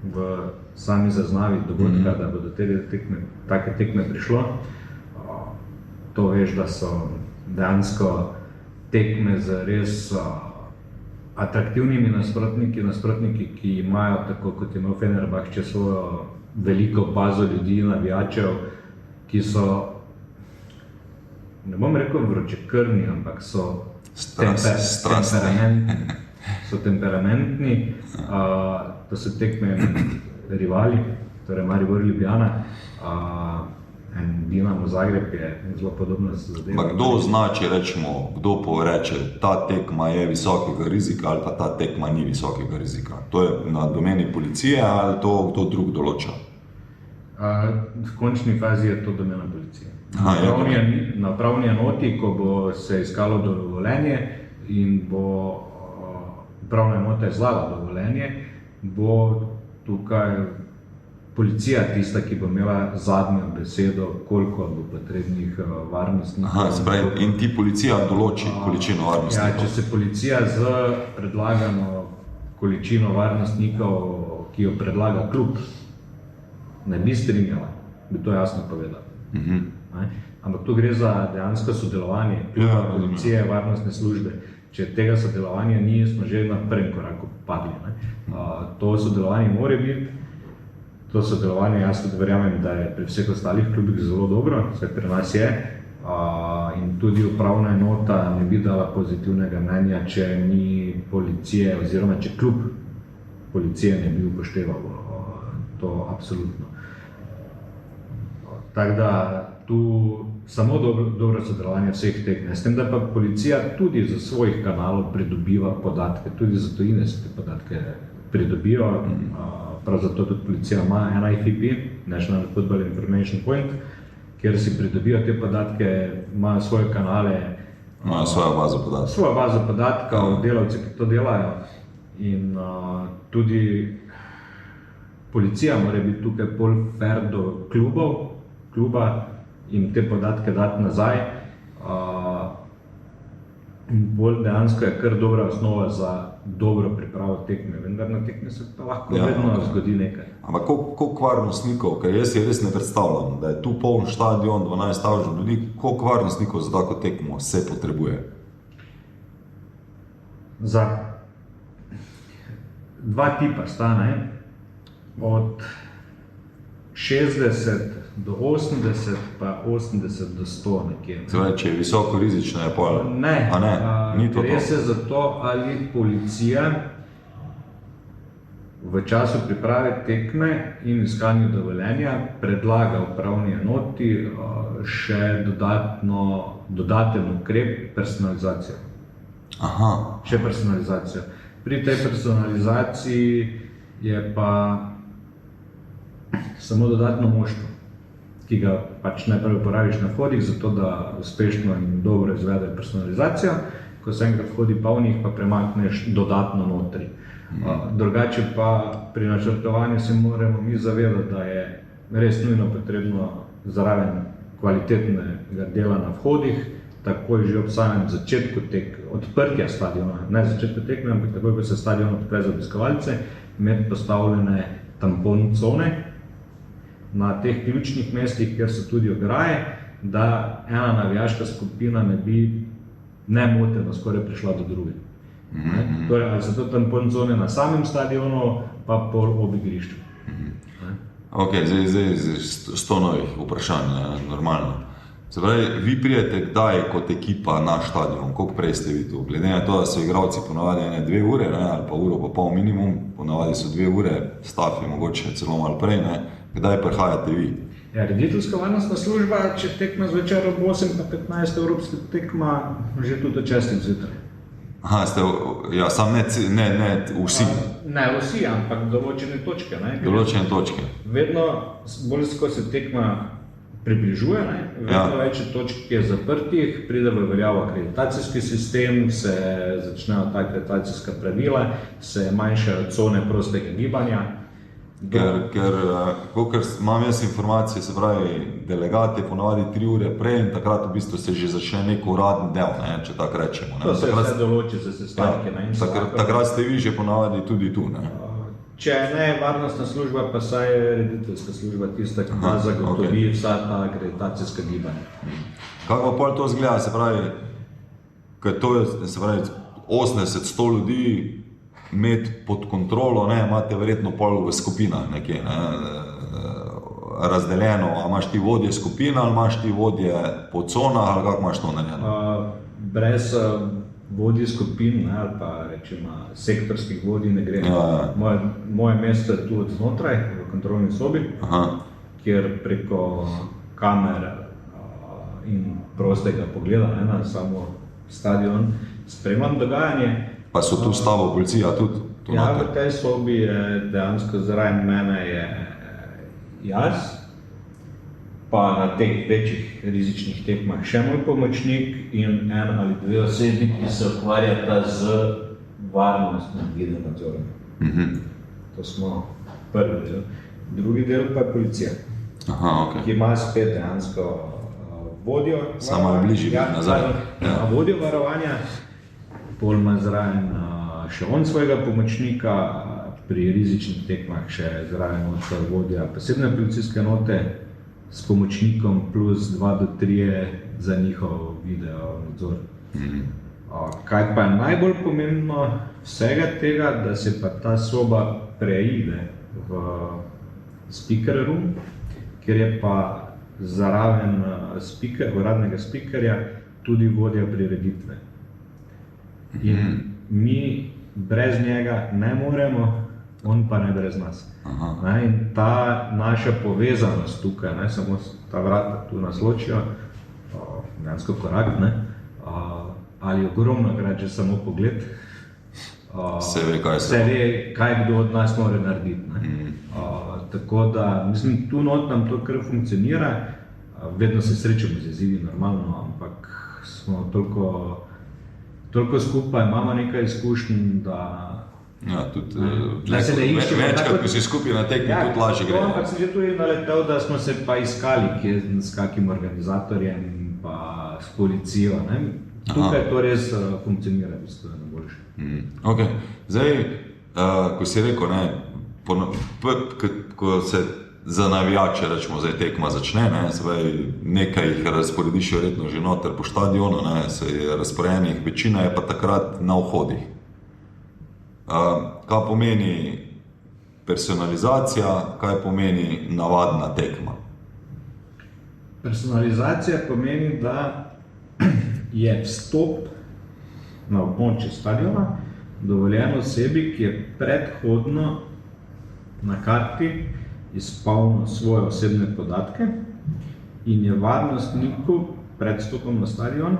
v sami zaznavi dogodka, da bo do take tekme prišlo. To veš, da so dejansko tekme z res atraktivnimi nasprotniki, ki imajo, tako kot je imel Fenerbahče, svojo veliko bazo ljudi, navijačev, ki so, ne bom rekel vročekrvni, ampak so temperamentni. To so tekme rivali, torej Maribor Ljubljana. Dinamo Zagreb je zelo podobna zadeva. Kdo označi, rečemo, kdo poreče, ta tekma je visokega rizika ali pa ta tekma ni visokega rizika? To je na domeni policije ali to kdo drug določa? V končni fazi je to domena policije. Na pravni enoti, ko bo se iskalo dovoljenje in bo pravna enota izdala dovoljenje, bo tukaj policija tista, ki bo imela zadnjo besedo, koliko bo potrebnih varnostnikov. Se pravi, in ti policija določi količino varnostnikov? Ja, če se policija z predlagano količino varnostnikov, ki jo predlaga klub, ne bi strinjala, bi to jasno povedal. Ampak tu gre za dejansko sodelovanje kluba, policije, varnostne službe. Če tega sodelovanja ni, smo že na prvem koraku padli. To sodelovanje mora biti. To sodelovanje, jaz tudi verjamem, da je pri vseh ostalih klubih zelo dobro, vsaj pri nas je. In tudi upravna enota ne bi dala pozitivnega mnenja, če ni policije oziroma če klub policije ne bi upošteval. To absolutno. Tako da tu samo dobro sodelovanje vseh tekme. S tem, da pa policija tudi za svojih kanalov pridobiva podatke, tudi za tujine se te podatke pridobijo. Prav zato tudi policija ima NIFP, National Football Information Point, kjer si pridobijo te podatke, imajo svoje kanale. Imajo svojo bazo podatkov. Svojo bazo podatkov, delavci, ki to delajo. In tudi policija mora biti tukaj bolj fair do kluba in te podatke dati nazaj. Bolj dejansko je kar dobra osnova za dobro pripravo tekme, vendar na tekme se pa lahko vedno zgodi nekaj. Ampak koliko varnostnikov, ker jaz si res ne predstavljam, da je tu poln štadion, 12,000 ljudi, koliko varnostnikov za tako tekmo se potrebuje? Za dva tipa sta, od 60 do 80, pa 80 do 100 nekje. Se pravi, če je visoko rizično, je pol? Ne, ni to gre se za to, ali policija v času priprave tekme in iskanja dovoljenja predlaga upravni enoti še dodaten ukrep personalizacijo. Še personalizacijo. Pri tej personalizaciji je pa samo dodatno moštvo, ki ga pač najprej uporabiš na vhodih, zato da uspešno in dobro izvedeš personalizacijo. Ko se enkrat vhodi polnih, pa premakneš dodatno notri. Drugače pa pri načrtovanju se moramo mi zavedati, da je res nujno potrebno zraven kvalitetnega dela na vhodih, takoj že ob samem začetku odprtja stadiona, ne začetku tekme, ampak takoj, ko se stadion odpre za obiskovalce, imeti postavljene tampon cone na teh ključnih mestih, kjer so tudi ograje, da ena navijaška skupina ne bi nemoteno skoraj prišla do druge. Torej, ali so to tampon cone na samem stadionu, pa pol ob igrišču. Ok, zdaj 100 novih vprašanj, normalno. Se pravi, vi pridete kdaj kot ekipa na štadion, koliko prej ste vi tu? Glede na to, da so igralci ponavadi 2 ure, ne, ali pa uro pa pol minimum, ponavadi so 2 ure, staff je mogoče celo malo prej, ne, kdaj prihajate vi? Ja, rediteljska varnostna služba, če tekma zvečer ob 8 pa 15 evropska tekma, že tudi od 6 zjutraj. Aha, ste, ja, sam ne vsi. Ne vsi, ampak določene točke. Ne? Določene točke. Vedno bolj ko se tekma približuje, ne? Vedno več točk je zaprtih, pride v veljavo akreditacijski sistem, se začnejo ta akreditacijska pravila, se manjšajo cone prostega gibanja. Ker kolikor imam jaz informacije, se pravi, delegat je ponavadi 3 ure prej in takrat v bistvu se že začne nek uradni del, ne, če tako rečemo. Ne. To se vse določi za sestanke. Ja, takrat ste vi že ponavadi tudi tu, ne? Če ne varnostna služba, pa saj je rediteljska služba tista, ki zagotovi vsa ta akreditacijska gibanja. Kako pa pol to izgleda, se pravi, ker to je, se pravi, 80-100 ljudi imeti pod kontrolo, ne, imate verjetno pol v skupinah nekje, ne, razdeljeno, a imaš ti vodje skupina ali imaš ti vodje po conah ali kako imaš to narejeno? Brez vodij skupin, ne, ali pa rečemo sektorskih vodij ne gre. Moje mesto je tu od znotraj, v kontrolni sobi, kjer preko kamer in prostega pogleda, ne, na samo stadion spremljam dogajanje. Pa so tu s tabo policija tudi? Ja, v tej sobi je dejansko zraven mene je jaz, pa na teh večjih rizičnih tekmah še moj pomočnik in 1 ali 2 osebi, ki se ukvarjata z varnostnim videonadzorom. To smo prvi del. Drugi del pa je policija, ki ima spet dejansko vodjo varovanja. Samo je bližje nazaj. Vodjo varovanja. Pol ima zraven še on svojega pomočnika, pri rizičnih tekmah še zraven vodja posebne policijske enote s pomočnikom plus 2 do 3 za njihov video nadzor. Kaj pa je najbolj pomembno vsega tega, da se pa ta soba preide v speaker room, kjer je pa zraven uradnega speakerja tudi vodja prireditve. In mi brez njega ne moremo, on pa ne brez nas. In ta naša povezanost tukaj, ne samo ta vrata tu nas ločijo, dejansko korak, ne, ali ogromno krat že samo pogled, se ve, kaj kdo od nas mora narediti. Tako da, mislim, tu not nam to kar funkcionira, vedno se srečamo z izzivi normalno, ampak smo toliko skupaj, imamo nekaj izkušenj, da... Ja, tudi večkrat, ko si skupaj na tekmi, tudi lažje gre. Ampak sem že tudi naletel, da smo se pa iskali s kakim organizatorjem in pa s policijo, ne. Tukaj to res funkcionira, bistvo je najboljše. Ok, zdaj, ko si rekel, ne, ko se za navijače, rečemo, zdaj tekma začne, ne, se pravi, nekaj jih razporediš verjetno že noter po štadionu, ne, se je razporejenih, večina je pa takrat na vhodih. Kaj pomeni personalizacija, kaj pomeni navadna tekma? Personalizacija pomeni, da je vstop na območje stadiona dovoljen osebi, ki je predhodno na karti izpolnil svoje osebne podatke in je varnostniku pred vstopom na stadion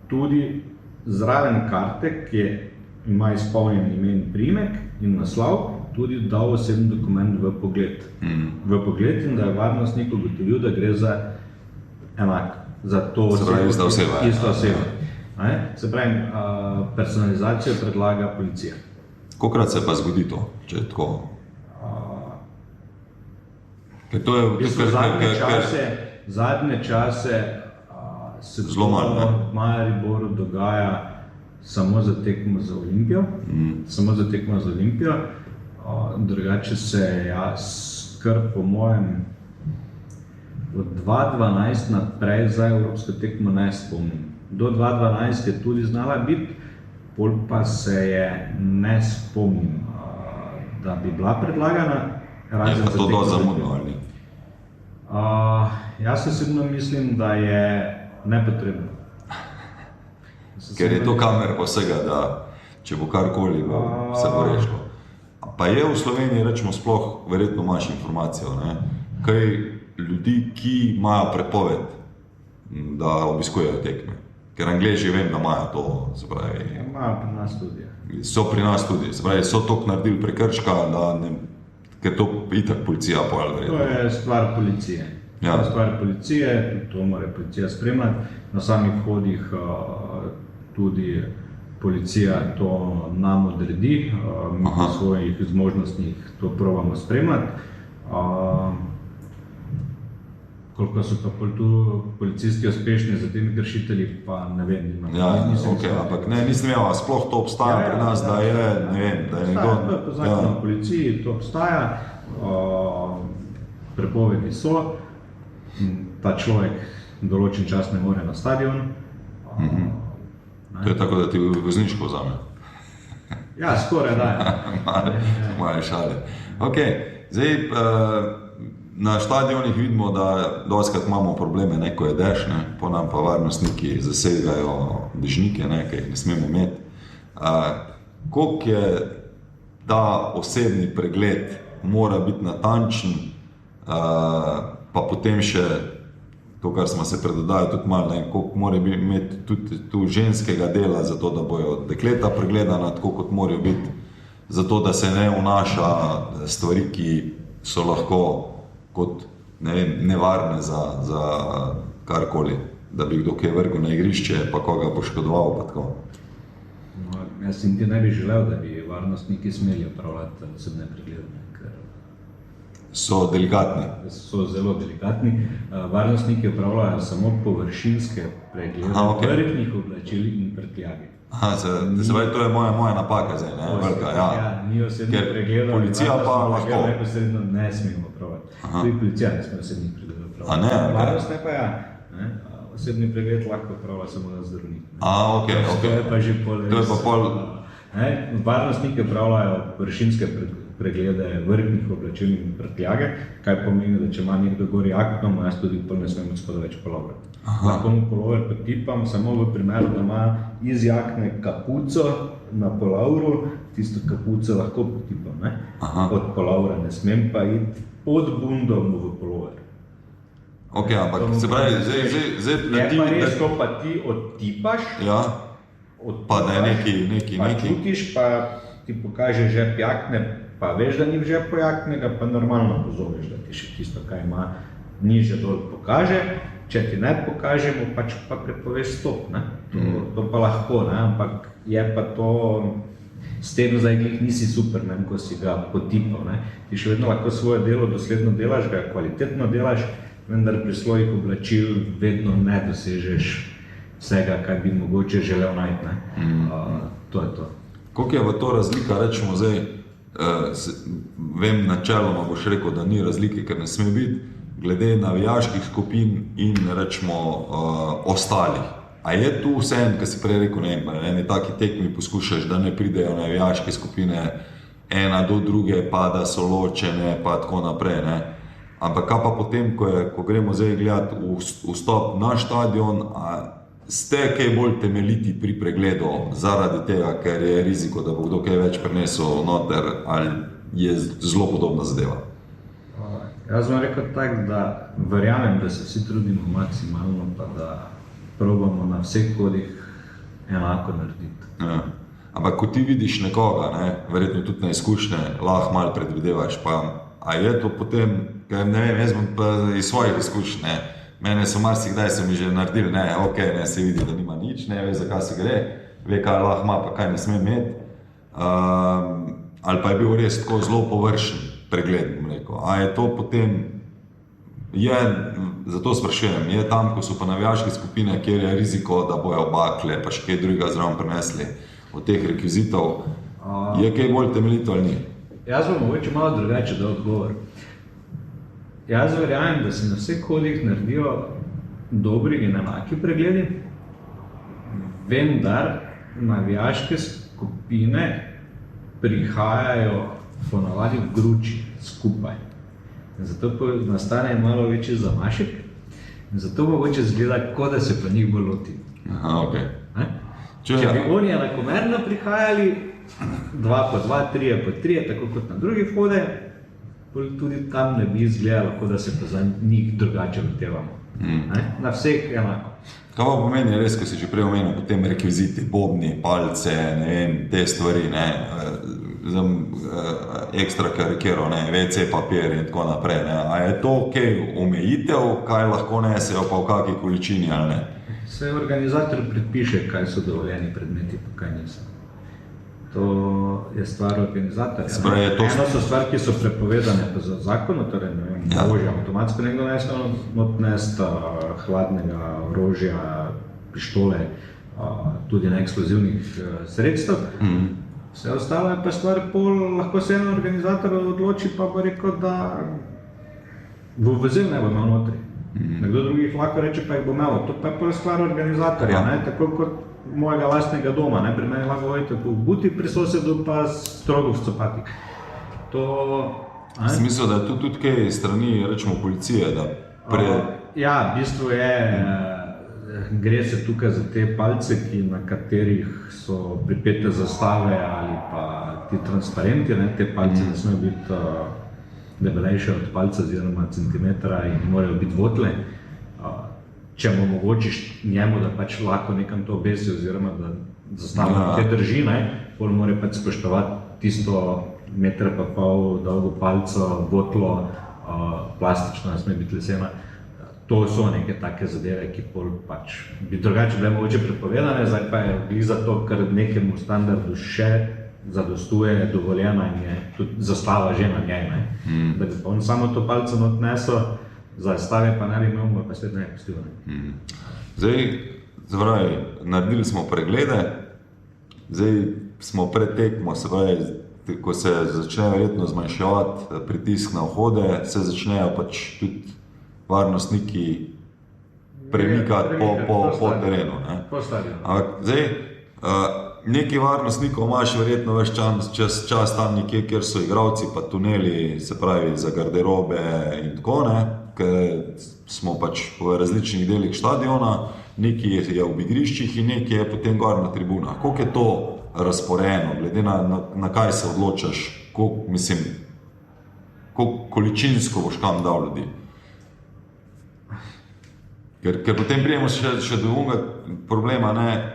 tudi zraven karte, ki ima izpolnjen ime in priimek in naslov, tudi dal osebni dokument v pogled. V pogled in da je varnostnik ugotovil, da gre za enak, za to osebo, isto osebo. Se pravi, personalizacijo predlaga policija. Kolikokrat se pa zgodi to, če je tako? Zadnje čase se to v Mariboru dogaja samo za tekmo za Olimpijo. Drugače se jaz kar po mojem od 2012 naprej za evropsko tekmo ne spomnim. Do 2012 je tudi znala biti, pol pa se je ne spomnim, da bi bila predlagana. Je pa to dosti zamudno ali ni? Jaz osebno mislim, da je nepotrebno. Ker je to kamer pa vsega, da če bo karkoli, se bo rešilo. Pa je v Sloveniji, rečemo sploh, verjetno imaš informacijo, ne? Kaj ljudi, ki imajo prepoved, da obiskujejo tekme. Ker Angleži vem, da imajo to, se pravi. Imajo pri nas tudi. So pri nas tudi, se pravi, so toliko naredili prekrška, da ne, ker to itak policija pojel verjetno. To je stvar policije. Ja. To je stvar policije, to mora policija spremljati. Na samih vhodih tudi policija to nam odredi, mi po svojih zmožnostih to probamo spremljati. Koliko so pa tu policisti uspešni za temi kršitelji, pa ne vem. Ampak ne, nisem imel, sploh to obstaja pri nas, da je, ne vem, da je nekdo... To je po zakonu o policiji, to obstaja, prepovedi so, ta človek določen čas ne more na stadion. To je tako, da ti vozniško vzame. Ja, skoraj da. Male šale. Ok, zdaj na stadionih vidimo, da dostikrat imamo probleme, ko je dež, po nam pa varnostniki zasegajo dežnike, ki jih ne smemo imeti. Koliko je ta osebni pregled mora biti natančen, pa potem še to, kar smo se predodali tudi malo, koliko mora imeti tudi tu ženskega dela, zato da bojo dekleta pregledana, tako kot morajo biti, zato da se ne vnaša stvari, ki so lahko kot nevarne za karkoli, da bi kdo kaj vrgel na igrišče, pa koga poškodoval, pa tako. No, jaz in ti ne bi želel, da bi varnostniki smeli opravljati osebne preglede, ker so delikatni. So zelo delikatni. Varnostniki opravljajo samo površinske preglede vrhnjih oblačil in prtljage. Se pravi, to je moja napaka zdaj, velika, ja. Ni osebnih pregledov, policija pa lahko. Neposredno ne smemo opravljati. Tudi policija ne sme osebnih pregledov opravljati. Varnostne pa ja. Osebni pregled lahko opravlja samo zdravnik. To je pa že pol. Varnostniki opravljajo površinske preglede vrhnjih oblačil in prtljage, kaj pomeni, da če ima nekdo gor jakno, jaz tudi ne smem od spoda več polovra. Lahko mu polover potipam, samo v primeru, da ima iz jakne kapuco na polovru, tisto kapuco lahko potipam. Od polovra ne smem pa iti pod bundom v polover. Ok, ampak se pravi, zdaj... Je pa res, ko pa ti odtipaš, pa da je neki... Pa čutiš, pa ti pokaže žep jakne, pa veš, da ni v žepu jaknega, pa normalno pozoveš, da ti še tisto, kaj ima, niže dol pokaže. Če ti ne pokažemo, pač pa prepoveš stop. To pa lahko, ampak je pa to... S tem zdaj nisi super, ko si ga potipal. Ti še vedno lahko svoje delo dosledno delaš, ga kvalitetno delaš, vendar pri svojih oblačil vedno ne dosežeš vsega, kaj bi mogoče želel najti. To je to. Koliko je v to razlika, rečemo zdaj, vem načeloma boš rekel, da ni razlike, ker ne sme biti, glede navijaških skupin in rečemo ostalih. A je tu vseeno, kar si prej rekel, na eni taki tekmi poskušaš, da ne pridejo navijaške skupine ena do druge, pa da so ločene, pa tako naprej, Ampak kaj pa potem, ko gremo zdaj gledati vstop na štadion, ste kaj bolj temeljiti pri pregledu zaradi tega, ker je riziko, da bo kdo kaj več prinesel noter, ali je zelo podobna zadeva? Jaz bom rekel tako, da verjamem, da se vsi trudimo maksimalno, pa da probamo na vseh kodih enako narediti. Ampak ko ti vidiš nekoga, verjetno tudi na izkušnje, lahko malo predvidevaš, pa a je to potem, ker ne vem, jaz bom pa iz svojih izkušnj, mene so marsikdaj so mi že naredili, se vidi, da nima nič, ve, zakaj se gre, ve, kaj lahko ima, pa kaj ne sme imeti. Ali pa je bil res tako zelo površen pregled, bom rekel. A je to potem, zato sprašujem, je tam, ko so pa navijaške skupine, kjer je riziko, da bojo bakle, pa še kaj drugega zraven prinesli od teh rekvizitov, je kaj bolj temeljito ali ni? Jaz bom mogoče malo drugače dal odgovor. Jaz verjamem, da se na vseh kodih naredijo dobri in enaki pregledi, vendar navijaške skupine prihajajo ponavadi v gruči skupaj. Zato nastane malo večji zamašek in zato mogoče zgleda, kot da se pa njih bolj loti. Aha, ok. Če bi oni enakomerno prihajali, 2 po 2, 3 po 3, tako kot na drugi vhode, tudi tam ne bi izgledalo, kot da se pa za njih drugače vrtevamo. Na vseh enako. Kaj pa pomeni res, ko si že prej omenil, potem rekviziti, bobni, palce, ne vem, te stvari, ne, ekstra karikero, ne, WC papir in tako naprej, ne. A je to omejitev, kaj lahko nesejo, pa v kakšni količini ali ne? Vse organizator predpiše, kaj so dovoljeni predmeti, pa kaj niso. To je stvar organizatorja. Eno so stvar, ki so prepovedane po zakonu, torej ne vem, orožje, avtomatsko nekdo nest, hladnega orožja, pištole, tudi neeksplozivnih sredstev. Vse ostalo je pa stvar, lahko se en organizator odloči, pa bo rekel, da bo vozil ne bo imel notri. Nekdo drugih lahko reče, pa jih bo imel. To pa je prva stvar organizatorja, tako kot mojega lastnega doma. Pri meni lahko hodite po buti, pri sosedu pa strogo v copatih. Smisel, da je to tudi kaj strani, rečemo, policije, da Ja, v bistvu je, gre se tukaj za te palce, na katerih so pripete zastave ali pa ti transparenti, te palce ne smejo biti debelejše od palca oziroma centimetra in morajo biti votle. Če mu omogočiš njemu, da pač lahko nekam to obesi oziroma da zastava te drži, potem mora pač spoštovati tisto meter pa pol dolgo palco, votlo, plastično, ne sme biti lesena. To so neke take zadeve, ki pač bi drugače bile mogoče prepovedane, zdaj pa je glih zato, ker nekemu standardu še zadostuje, dovoljena in je tudi zastava že na njej. Da bi pa on samo to palco not nesel, zastave pa ne bi imel, pa spet ne bi pustil. Zdaj, naredili smo preglede, zdaj smo pred tekmo, se pravi, ko se začne verjetno zmanjševati pritisk na vhode, se začnejo pač tudi varnostniki premikati po terenu. Po stadionu. Zdaj, nekaj varnostnikov imaš verjetno več čas tam nekje, kjer so igralci pa tuneli, se pravi za garderobe in tako, ker smo pač v različnih delih štadiona, nekaj je v igriščih in nekaj je potem gor na tribunah. Koliko je to razporejeno, glede na kaj se odločaš, koliko količinsko boš kam dal ljudi? Ker potem prijemo še do unga problema,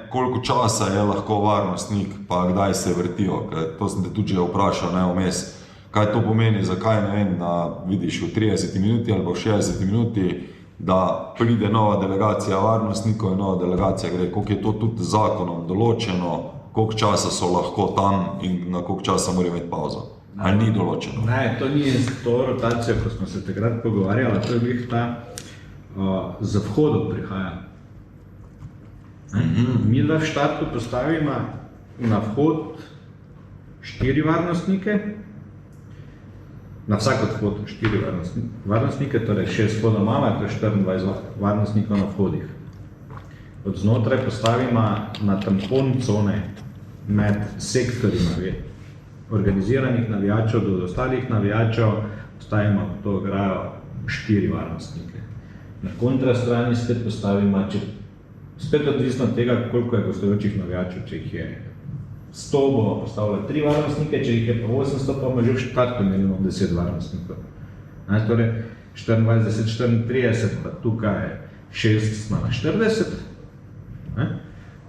koliko časa je lahko varnostnik, pa kdaj se vrtijo. To sem te tudi že vprašal vmes, kaj to pomeni, zakaj, ne vem, vidiš v 30 minuti ali pa v 60 minuti, da pride nova delegacija varnostnikov in nova delegacija gre, koliko je to tudi zakonom določeno, koliko časa so lahko tam in na koliko časa morajo imeti pauzo. Ali ni določeno? Ne, to ni to rotacijo, ko smo se takrat pogovarjali, to je bil ta za vhodom prihaja. Mi v štartu postavimo na vhod 4 varnostnike, na vsak odhod 4 varnostnike, torej 6 vhodov imamo, to je 24 varnostnikov na vhodih. Od znotraj postavimo na tampon cone med sektorji organiziranih navijačev do ostalih navijačev, postavimo to ograjo 4 varnostnike. Na kontrastrani spet postavimo, spet odvisno od tega, koliko je gostujočih navijačev, če jih je 100, bomo postavili 3 varnostnike, če jih je pa 800, pa bomo že v štartu imeli 10 varnostnikov. Torej 24, 34, pa tukaj 6 smo na 40,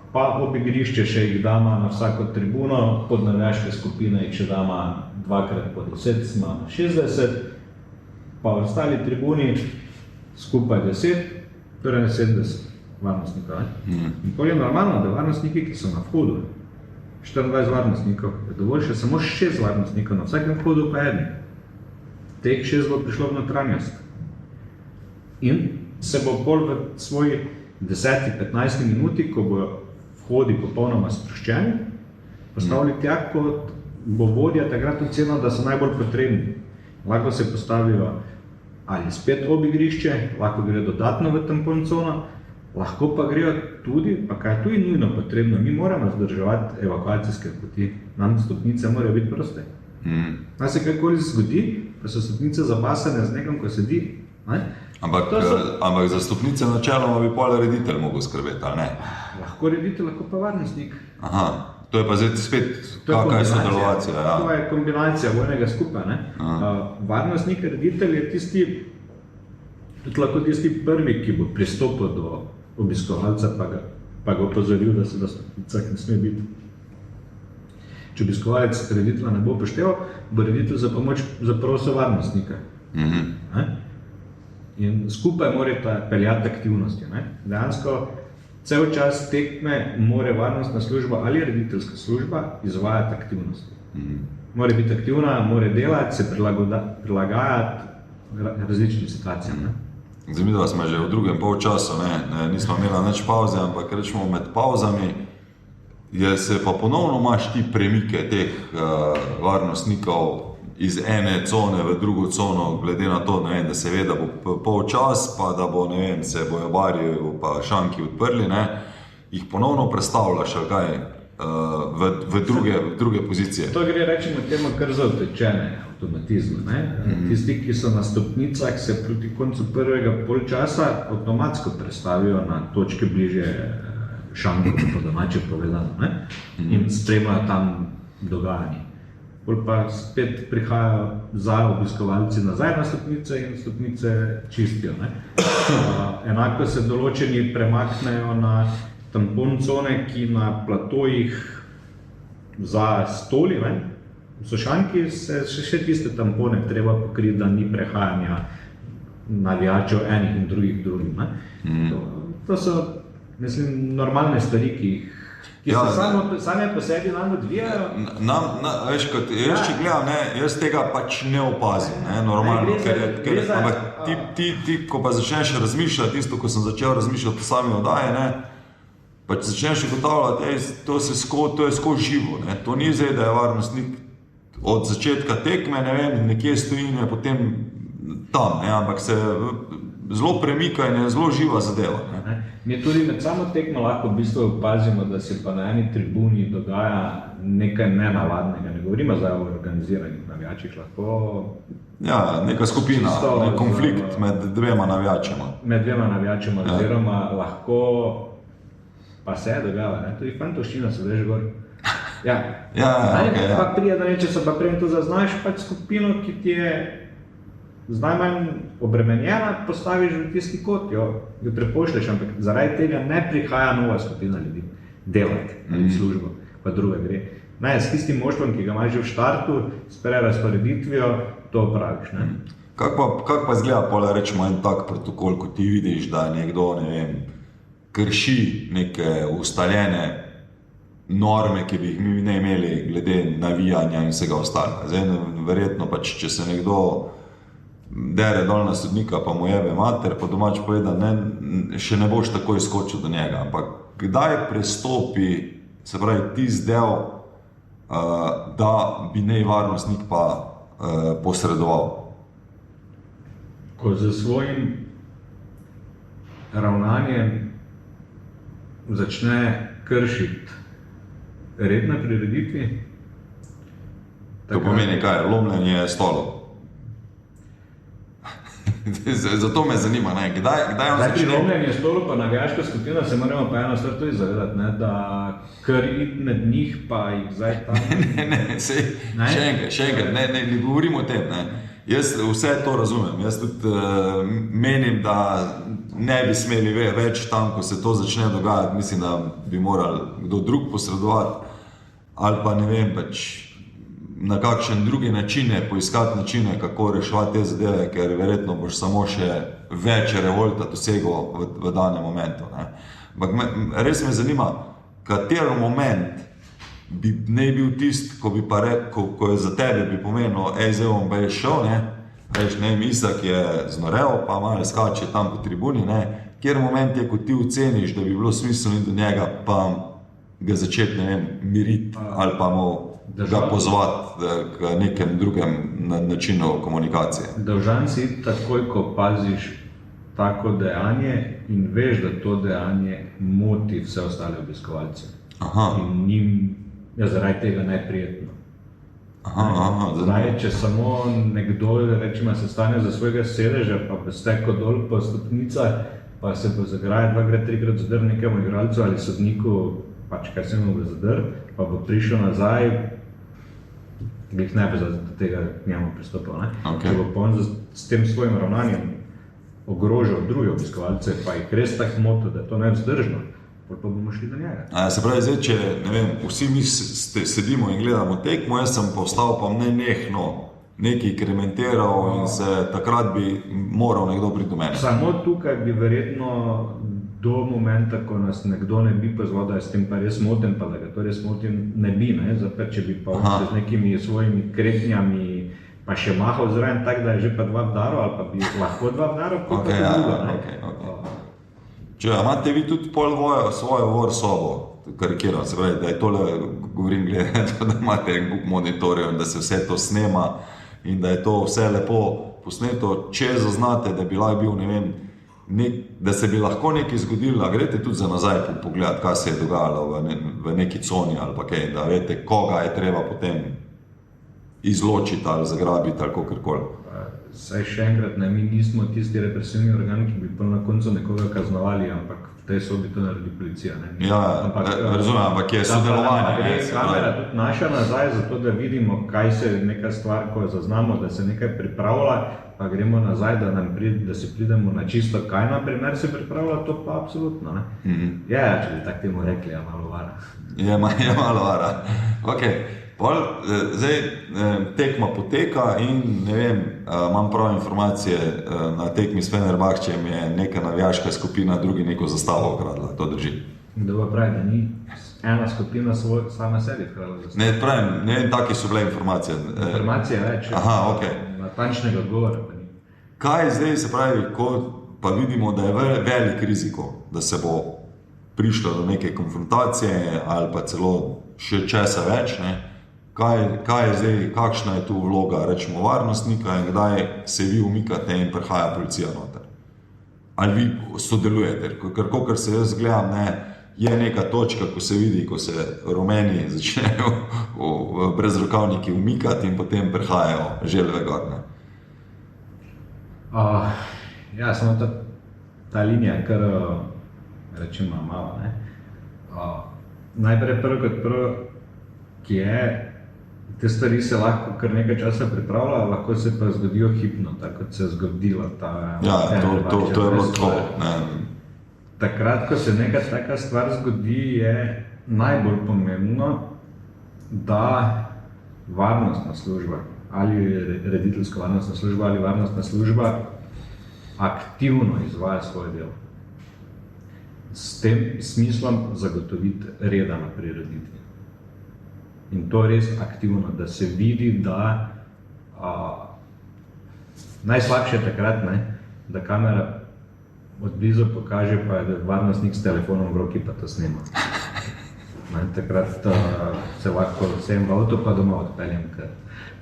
pa ob igrišče še jih damo na vsako tribuno, pod navijaške skupine jih še damo 2x po 10, smo na 60, pa v ostali tribuni skupaj 10, torej 70 varnostnikov. In potem je normalno, da varnostniki, ki so na vhodu, 24 varnostnikov, je dovolj še samo 6 varnostnikov, na vsakem vhodu pa 1. Teh 6 bo prišlo v notranjost. In se bo bolj v svoji 10-15 minuti, ko bo vhodi popolnoma sproščeni, postavili tja, kot bo vodja takrat ocenil, da so najbolj potrebni. Lahko se postavijo ali spet ob igrišče, lahko gre dodatno v tampon cono, lahko pa grejo tudi, pa kaj je tudi nujno potrebno, mi moramo vzdrževati evakuacijske poti, nam stopnice morajo biti proste. Se kakoli zgodi, pa so stopnice zabasane z nekom, ko sedi. Ne? Ampak za stopnice načeloma bi pol reditelj mogel skrbeti, ali ne? Lahko reditelj, lahko pa varnostnik. Aha, to je pa zdaj spet kakšna je sodelovacija. Ja. To je kombinacija vojnega skupaj. Varnostnik, reditelj je tisti, tudi lahko tisti prvi, ki bo pristopil do obiskovalca, pa ga opozoril, da se na stopnicah ne sme biti. Če obiskovalec reditelja ne bo upošteval, bo reditelj za pomoč zaprosil varnostnika. In skupaj morata peljati aktivnosti. Dejansko cel čas tekme mora varnostna služba ali rediteljska služba izvajati aktivnosti. Mora biti aktivna, mora delati, se prilagajati različnim situacijam. Zanimivo, da smo že v drugem polčasu, nismo imeli nič pauze, ampak rečemo med pauzami se pa ponovno imaš ti premike teh varnostnikov iz ene cone v drugo cono, glede na to, da se ve, da bo polčas, pa da bo, se bojo bari pa šanki odprli, jih ponovno predstavljaš, ali kaj, v druge pozicije. To gre, rečemo temu, kar za utečene avtomatizme. Tisti, ki so na stopnicah, se proti koncu prvega polčasa avtomatsko prestavijo na točke bliže šanku, po domače povedano, in spremljajo tam dogajanje. Pol pa spet prihajajo za obiskovalci nazaj na stopnice in stopnice čistijo. Enako se določeni premaknejo na tampon cone, ki na platojih za stoli, v Sošanki se še tiste tampone treba pokriti, da ni prehajanja navijačev enih in drugih. To so, mislim, normalne stvari, ki se same po sebi nam odvijajo. Veš, kot jaz če gledam, jaz tega pač ne opazim, normalno, ampak ti, ko pa začneš razmišljati, tisto, ko sem začel razmišljati o sami oddaji, pač začneš ugotavljati, to je skozi živo, to ni zdaj, da je varnostnik od začetka tekme, nekje stoji in je potem tam, ampak se zelo premika in je zelo živa zadeva. Mi tudi med samo tekmo lahko v bistvu opazimo, da se pa na eni tribuni dogaja nekaj nenavadnega. Ne govorimo zdaj o organiziranih navijačih, lahko... Ja, neka skupina, nek konflikt med dvema navijačema. Med dvema navijačema, oziroma lahko pa se dogaja, tudi fantovščina se veže gor. Pa prije, da če se pa prej to zaznaš, pač skupino, ki ti je z najmanj obremenjena, postaviš v tisti kot, jo prepošlješ, ampak zaradi tega ne prihaja nova skupina ljudi delati ali službo, pa druga gre. S tistim moštvom, ki ga imaš že v štartu, s prerazporeditvijo, to opraviš. Kako pa izgleda pola, rečemo, en tak protokol, ko ti vidiš, da nekdo, krši neke ustaljene norme, ki bi jih mi ne imeli glede navijanja in vsega ostalega. Zdaj, verjetno pač, če se nekdo dere dol na sodnika, pa mu jebe mater, po domač povedan, še ne boš takoj skočil do njega. Ampak kdaj prestopi, se pravi, tisti del, da bi nej varnostnik pa posredoval? Ko za svojim ravnanjem začne kršiti red na prireditvi. To pomeni kaj? Lomljenje stolov? Zato me zanima, kdaj on začne... Pri lomljenju stolov pa navijaška skupina se moramo pa eno stvar tudi zavedati, da kar iti med njih pa jih zdaj tam... Še enkrat, ne govorim o tem. Jaz vse to razumem. Jaz tudi menim, da ne bi smeli več tam, ko se to začne dogajati. Mislim, da bi morali kdo drug posredovati ali pa ne vem, pač na kakšen drugi načine, poiskati načine, kako reševati te zadeve, ker verjetno boš samo še več revolta dosegel v danem momentu. Ampak res me zanima, katero moment bi ne bil tist, ko bi pa rekel, ko je za tebe bi pomenil, zdaj bom pa je šel, Isak je znorel, pa malo skače tam po tribuni, kjer moment je, ko ti oceniš, da bi bilo smiselno do njega, pa ga začeti, miriti ali pa mu ga pozvati k nekem drugem načinu komunikacije. Dolžan si takoj, ko paziš tako dejanje in veš, da to dejanje moti vse ostale obiskovalce. In njim je zaradi tega neprijetno. Zdaj, če samo nekdo, rečemo, se stane za svojega sedeža, pa bo stekel dol po stopnicah, pa se bo zagraje 2, 3 zadrl nekemu igralcu ali sodniku, pač kaj se mu bo zadrl, pa bo prišel nazaj, glih ne bo do tega k njemu pristopil. Če bo pa on s tem svojim ravnanjem ogrožal druge obiskovalce, pa jih res tako motil, da je to nevzdržno, pa bomo šli do njega. Se pravi, zdaj, če ne vem, vsi mi sedimo in gledamo tekmo, jaz sem postal pa nenehno nekaj krementiral in se takrat bi moral nekdo priti do mene. Samo tukaj bi verjetno do momenta, ko nas nekdo ne bi pozval, da je s tem pa res moten, pa da ga to res motim, ne bi, zapet, če bi pa z nekimi svojimi kretnjami pa še mahal zraven tak, da je že pa 2 vdarov, ali pa bi lahko 2 vdarov, pa to drugo. Če imate vi tudi pol svojo vor sobo, karikiram, se pravi, da je tole, govorim glede, da imate en kup monitorjev in da se vse to snema in da je to vse lepo posneto, če zaznate, da bi lahko bil, ne vem, da se bi lahko nekaj zgodilo, a greste tudi za nazaj pogledati, kaj se je dogajalo v neki coni ali pa kaj, da veste, koga je treba potem izločiti ali zagrabiti ali kakorkoli. Saj še enkrat, mi nismo tisti represivni organi, ki bi pa na koncu nekoga kaznovali, ampak v tej sobi to naredi policija. Razumem, ampak je sodelovanje. Kamera tudi naša nazaj, zato da vidimo, kaj se neka stvar, ko zaznamo, da se nekaj pripravlja, pa gremo nazaj, da si pridemo na čisto, kaj na primer se pripravlja, to pa absolutno. Če bi tako temu rekli, je malo vara. Je malo vara. Zdaj tekma poteka in ne vem, imam prav informacije, na tekmi s Fenerbahčem je neka navijaška skupina, drugi neko zastavo ukradla, to drži. Kdo pa pravi, da ni ena skupina sama sebi ukradla zastavo? Ne pravim, ne vem, taki so bile informacije. Informacije več, natančnega odgovora pa ni. Kaj zdaj se pravi, ko pa vidimo, da je velik riziko, da se bo prišlo do neke konfrontacije ali pa celo še česa več, Kaj je zdaj, kakšna je tu vloga, rečemo, varnostnika in kdaj se vi umikate in prihaja policija noter? Ali vi sodelujete? Ker kakor se jaz gledam, je neka točka, ko se vidi, ko se rumeni začnejo brezrokavniki umikati in potem prihajajo želve gor. Samo ta linija, kar rečemo malo. Najprej prvo, ki je, te stvari se lahko kar nekaj časa pripravljajo, lahko se pa zgodijo hipno, tako kot se je zgodila ta... to je bilo tako. Takrat, ko se neka taka stvar zgodi, je najbolj pomembno, da varnostna služba ali rediteljsko varnostna služba ali varnostna služba aktivno izvaja svoje delo. S tem smislom zagotoviti reda na prireditvi. In to res aktivno, da se vidi, da najslabše je takrat, da kamera od blizu pokaže, pa je varnostnik s telefonom v roki pa to snema. Takrat se lahko vsem v avto pa doma odpeljem, ker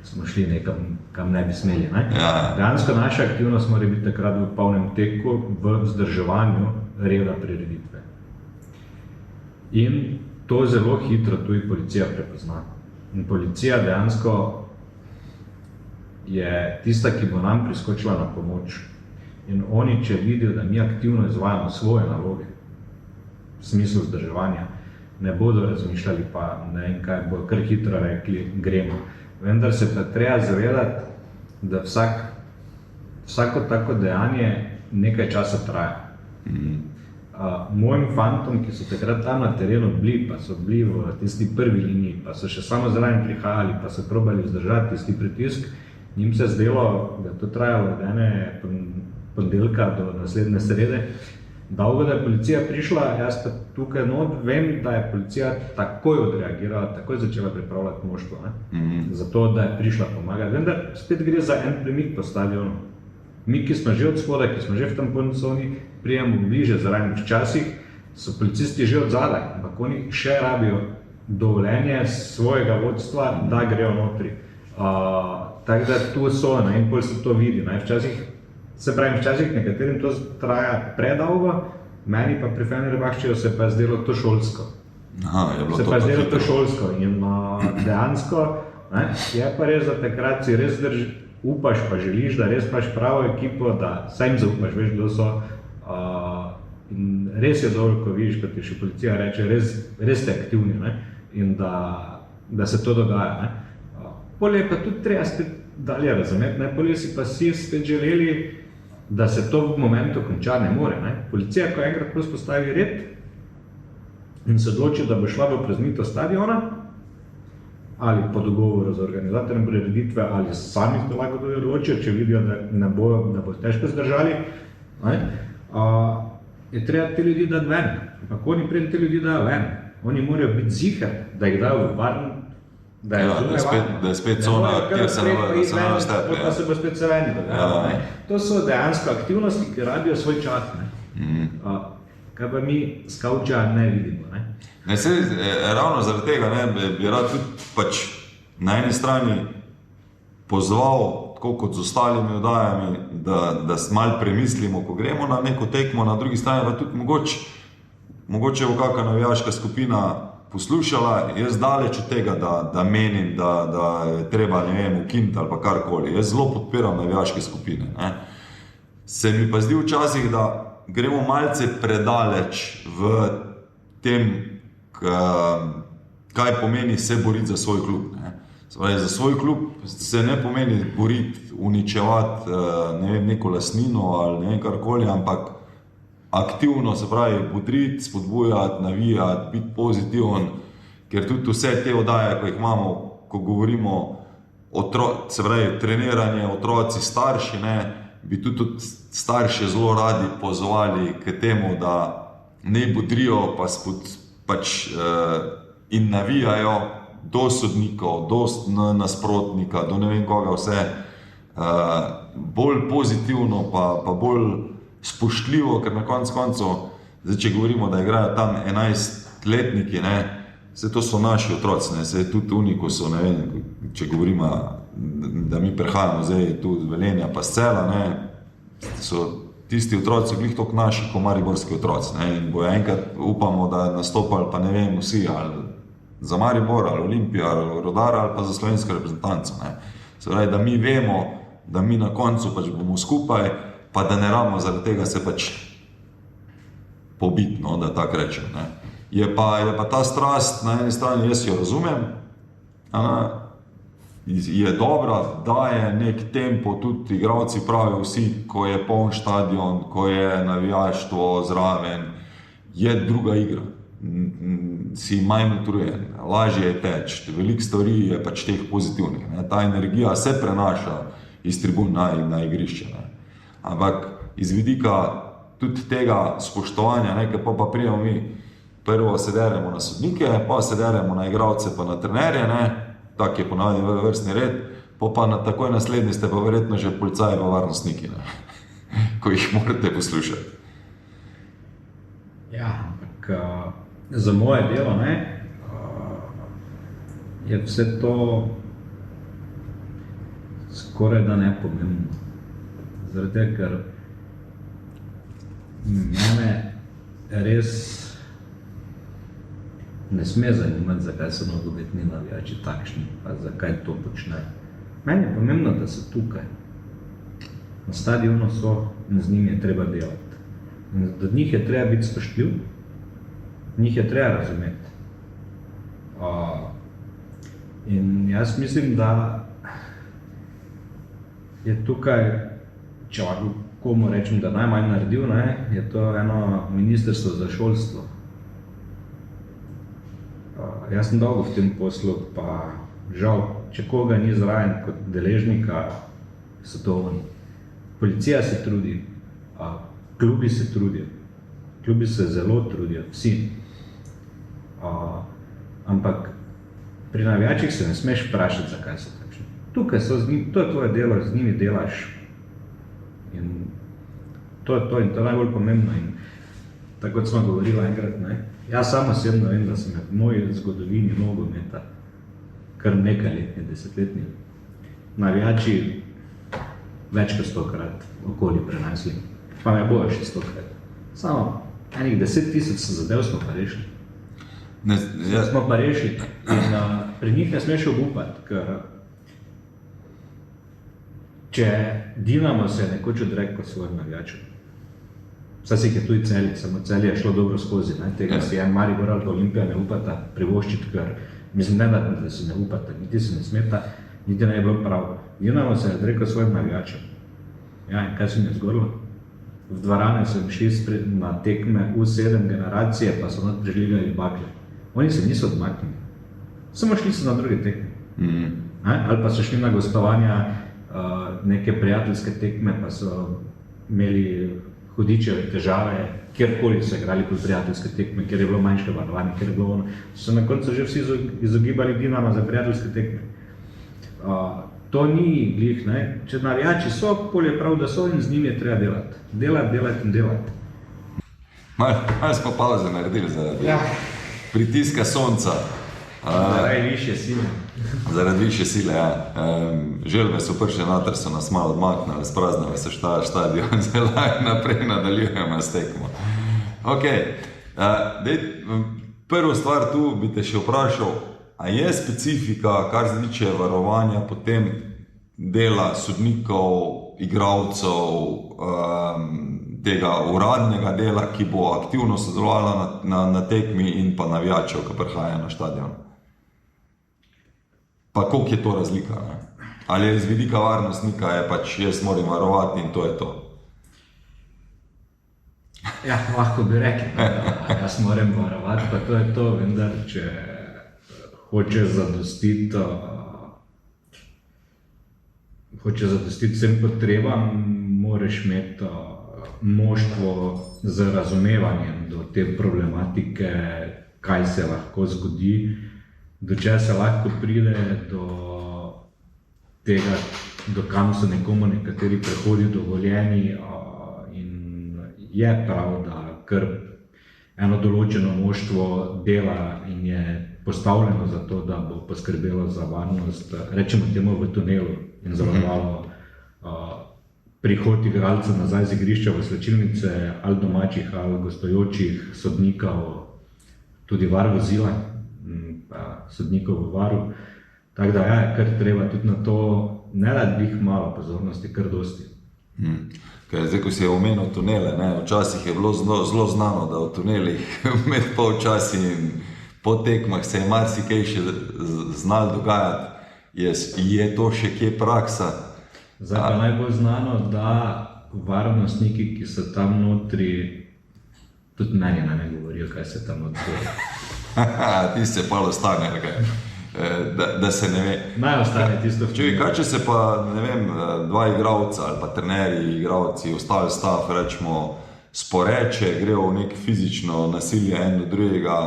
smo šli nekam, kam ne bi smeli. Dejansko naša aktivnost mora biti takrat v polnem teku, v vzdrževanju reda prireditve. In to zelo hitro tudi policija prepozna. In policija dejansko je tista, ki bo nam priskočila na pomoč. In oni, če vidijo, da mi aktivno izvajamo svoje naloge, v smislu vzdrževanja, ne bodo razmišljali pa ne vem kaj, bodo kar hitro rekli, gremo. Vendar se pa treba zavedati, da vsako tako dejanje nekaj časa traja. Mojim fantom, ki so takrat tam na terenu bili, pa so bili v tisti prvi liniji, pa so še samo zraven prihajali, pa so probali vzdržati tisti pritisk, njim se zdelo, da to trajalo od ene ponedeljka do naslednje srede, dolgo, da je policija prišla, jaz pa tukaj vem, da je policija takoj odreagirala, takoj začela pripravljati moštvo, zato, da je prišla pomagati. Vendar spet gre za en premik po stadionu. Mi, ki smo že od spoda, ki smo že v tamponi coni, prijemo bliže zraven. Včasih so policisti že od zadaj, ampak oni še rabijo dovoljenje svojega vodstva, da grejo notri. Tako da tu so in pol se to vidi. Včasih nekaterim to traja predolgo, meni pa pri Fenerbahčeju se pa je zdelo to šolsko. In dejansko ne? Je pa res, da takrat si res upaš, pa želiš, da res imaš pravo ekipo, da saj jim zaupaš, veš, kdo so. In res je dobro, ko vidiš, kot ti še policija reče, res ste aktivni, ne? In da se to dogaja. Ne? Polje pa tudi treba spet dalje razumeti, ne? Polje si pa si spet želeli, da se to v momentu konča ne more. Ne? Policija, ko enkrat postavi red in se odloči, da bo šla v praznitev stadiona, ali po dogovoru z organizatorjem prireditve, ali sami se lahko tudi odločijo, če vidijo, da bo težko zdržali, ne? Je treba te ljudi dati ven. Ampak oni preden te ljudi dajo ven, oni morajo biti ziher, da jih dajo v varen, da je spet cona, kjer se ne stepe. Pa se bo spet se veni dogajalo. To so dejansko aktivnosti, ki rabijo svoj čas. Kaj pa mi s kavča ne vidimo. Ne? Ravno zaradi tega bi rad tudi pač na eni strani pozval, tako kot z ostalimi oddajami, da malo premislimo, ko gremo na neko tekmo, na drugi strani pa tudi mogoče bo kakšna navijaška skupina poslušala. Jaz daleč od tega, da menim, da je treba, ne vem, ukiniti ali pa karkoli. Jaz zelo podpiram navijaške skupine. Ne. Se mi pa zdi včasih, da gremo malce predaleč v tem, kaj pomeni se boriti za svoj klub. Ne. Za svoj klub se ne pomeni boriti, uničevati neko lastnino ali ne vem karkoli, ampak aktivno, se pravi, bodriti, spodbujati, navijati, biti pozitiven, ker tudi vse te oddaje, ko jih imamo, ko govorimo se pravi, treniranje, otroci, starši, ne, bi tudi starši zelo radi pozvali k temu, da ne bodrijo in navijajo do sodnikov, do nasprotnika, do ne vem koga vse, bolj pozitivno pa bolj spoštljivo, ker na koncu, če govorimo, da igrajo tam 11-letniki, vse to so naši otroci, vse tudi oni, ko so, ne vem, če govorimo, da mi prehajamo zdaj tu z Velenja pa z Cela, so tisti otroci glih toliko naši, kot mariborski otroci, in bojo enkrat, upamo, da nastopali pa ne vem vsi, ali za Maribor, ali Olimpijo, ali Rudar, ali pa za slovensko reprezentanco. Se pravi, da mi vemo, da mi na koncu pač bomo skupaj, pa da ne rabimo zaradi tega se pač pobiti, da tako rečem. Je pa ta strast, na eni strani jaz jo razumem, je dobra, daje nek tempo, tudi igralci pravijo vsi, ko je poln štadion, ko je navijaštvo zraven, je druga igra. Si manj utrujen, lažje je teči, veliko stvari je pač teh pozitivnih. Ta energija se prenaša iz tribun na igrišče. Ampak iz vidika tudi tega spoštovanja, ker pa prijemo mi, prvo se deremo na sodnike, pa se deremo na igralce pa na trenerje, tak je ponavadi vrstni red, pa takoj naslednji ste pa verjetno že policaji pa varnostniki, ko jih morate poslušati. Ja, ampak za moje delo, je vse to skoraj da nepomembno. Zaradi tega, ker mene res ne sme zanimati, zakaj so nogometni navijači takšni, pa zakaj to počnejo. Meni je pomembno, da so tukaj. Na stadionu so in z njimi je treba delati. In do njih je treba biti spoštljiv, njih je treba razumeti. In jaz mislim, da je tukaj, če lahko komu rečem, da najmanj naredil, je to eno ministrstvo za šolstvo. Jaz sem dolgo v tem poslu, pa žal, če koga ni zraven kot deležnika, so to oni. Policija se trudi, klubi se trudijo, klubi se zelo trudijo, vsi. Ampak pri navijačih se ne smeš vprašati, zakaj so takšni. Tukaj so z njimi, to je tvoje delo, z njimi delaš. In to je to in to je najbolj pomembno. In tako kot smo govorili enkrat, jaz sam osebno vem, da sem v moji zgodovini nogometa kar nekajletni, desetletni navijači več kot 100-krat okoli prenesli. Pa me bojo še 100-krat. Samo enih 10 000 zadev smo pa rešili. Smo pa rešili. In pri njih ne smeš obupati, ker če Dinamo se je nekoč odrekel svojim navijačem, vsaj je tudi Celje, samo Celje je šlo dobro skozi, ne? Tega si je Maribor ali Olimpija ne upata privoščiti, ker mislim, ne da si ne upata, niti se ne smeta, niti ne je bilo prav. Dinamo se je odrekel svojim navijačem. Ja, in kaj se mi je zgodilo? V dvorane so šli na tekme U7 generacije, pa so not prežligali bakle. Oni se niso odmaknili, samo šli so na druge tekme. Ali pa so šli na gostovanja neke prijateljske tekme, pa so imeli hudičeve težave, kjerkoli so igrali kot prijateljske tekme, kjer je bilo manjše varovanje, kjer je bilo ono. So na koncu že vsi izogibali Dinama za prijateljske tekme. To ni glih, ne? Če navijači so, pol je prav, da so in z njim je treba delati. Delati. Malo smo pauze naredili zaradi pritiska sonca. Zaradi višje sile. Zaradi višje sile, ja. Želve so prišle noter, so nas malo odmaknili, spraznili se štadion, zelo naprej nadaljujemo s tekmo. Ok, prvo stvar tu bi te še vprašal, a je specifika, kar se tiče varovanja, potem dela sodnikov, igralcev, tega uradnega dela, ki bo aktivno sodelovala na tekmi in pa navijačev, ki prihajajo na štadion? Pa koliko je to razlika? Ne? Ali je z vidika varnostnika je pač jaz moram varovati in to je to? Ja, lahko bi rekli, da jaz moram varovati, pa to je to, vendar če hoče zadostiti vsem potrebam, moraš imeti moštvo z razumevanjem do te problematike, kaj se lahko zgodi, do česa lahko pride, do tega, do kam so nekomu nekateri prehodi dovoljeni, in je prav, da kar eno določeno moštvo dela in je postavljeno za to, da bo poskrbelo za varnost, rečemo temu v tunelu in zavarovalo prihod igralcev nazaj z igrišča v slačilnice, ali domačih, ali gostujočih sodnikov, tudi var vozila, pa sodnikov v varu. Tako da je kar treba tudi na to, ne da dvih malo pozornosti, kar dosti. Zdaj, ko si je omenil tunele, včasih je bilo zelo znano, da v tunelih med polčasi in po tekmah se je marsikaj še znalo dogajati. Je to še kje praksa? Zdaj pa najbolj znano, da varnostniki, ki so tam notri, tudi meni ne govorijo, kaj se tam notri. Ti se pa ostane, da se ne ve. Naj ostane tisto. Kaj če se pa, ne vem, dva igralca ali pa trenerji, igralci, ostali stav, rečemo, sporeče, grejo v neko fizično nasilje en do drugega,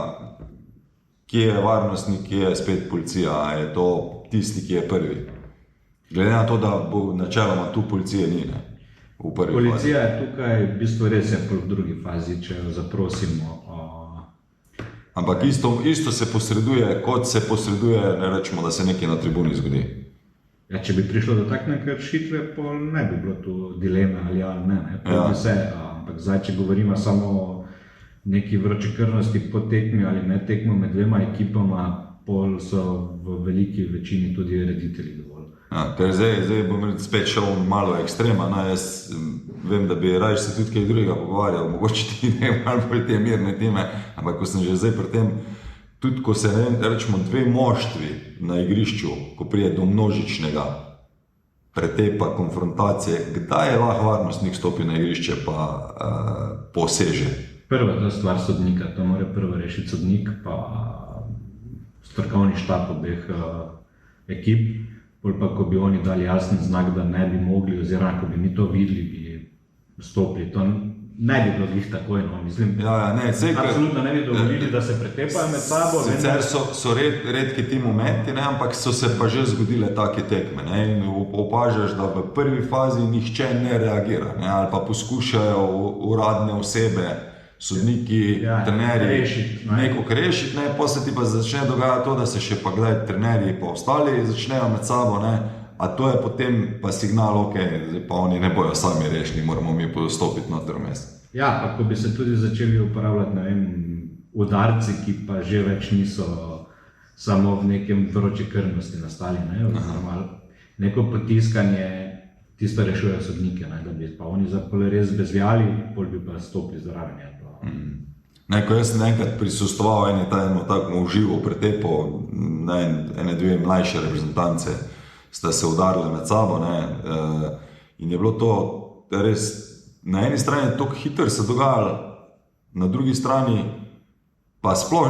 kje je varnostnik, kje je spet policija, je to tisti, ki je prvi? Glede na to, da bo načeloma tu policije ni, ne? V prvi fazi. Policija je tukaj, v bistvu res je v drugi fazi, če jo zaprosimo. Ampak isto se posreduje, kot se posreduje, ne rečemo, da se nekaj na tribuni zgodi. Ja, če bi prišlo do takne kršitve, pa ne bi bilo tu dileme ali ne. Ampak zdaj, če govorimo samo o neki vročekrvnosti po tekmi ali ne tekmo med dvema ekipama, pol so v veliki večini tudi reditelji dovolj. Ker zdaj bom spet šel malo ekstrema, jaz vem, da bi raje se tudi kaj drugega pogovarjal, mogoče ti ne malo bolj te mirne teme, ampak ko sem že zdaj pri tem, tudi ko se rečemo dve moštvi na igrišču, ko prije do množičnega pretepa, konfrontacije, kdaj je lahko varnostnik stopi na igrišče pa poseže? Prva to stvar sodnika, to mora prvo rešiti sodnik, pa strokovni štab obeh ekip, bolj pa, ko bi oni dali jasen znak, da ne bi mogli, oziroma ko bi mi to videli, bi stopili. To ne bi bilo glih takoj, mislim. Absolutno ne bi dovolili, da se pretepajo med sabo. Sicer so redki ti momenti, ampak so se pa že zgodile take tekme. In opažaš, da v prvi fazi nihče ne reagira, ali pa poskušajo uradne osebe, sodniki, trenerji, nekako rešiti, pa se ti pa začne dogajati to, da se še pa gledaj trenerji pa ostali začnejo med sabo, a to je potem pa signal, zdaj pa oni ne bojo sami rešili, moramo mi postopiti noter vmes. Ja, pa ko bi se tudi začeli uporabljati, udarci, ki pa že več niso samo v nekem vročekrvnosti nastali, ne, oziroma neko potiskanje, tisto rešujejo sodnike, ne, da bi pa oni zapoli res bezvjali, pol bi pa stopili zraven. Ko jaz sem enkrat prisustvoval enemu takemu uživo pretepu, ene dve mlajše reprezentance sta se udarile med sabo, ne, in je bilo to res, na eni strani tako hitro se dogajalo, na drugi strani pa sploh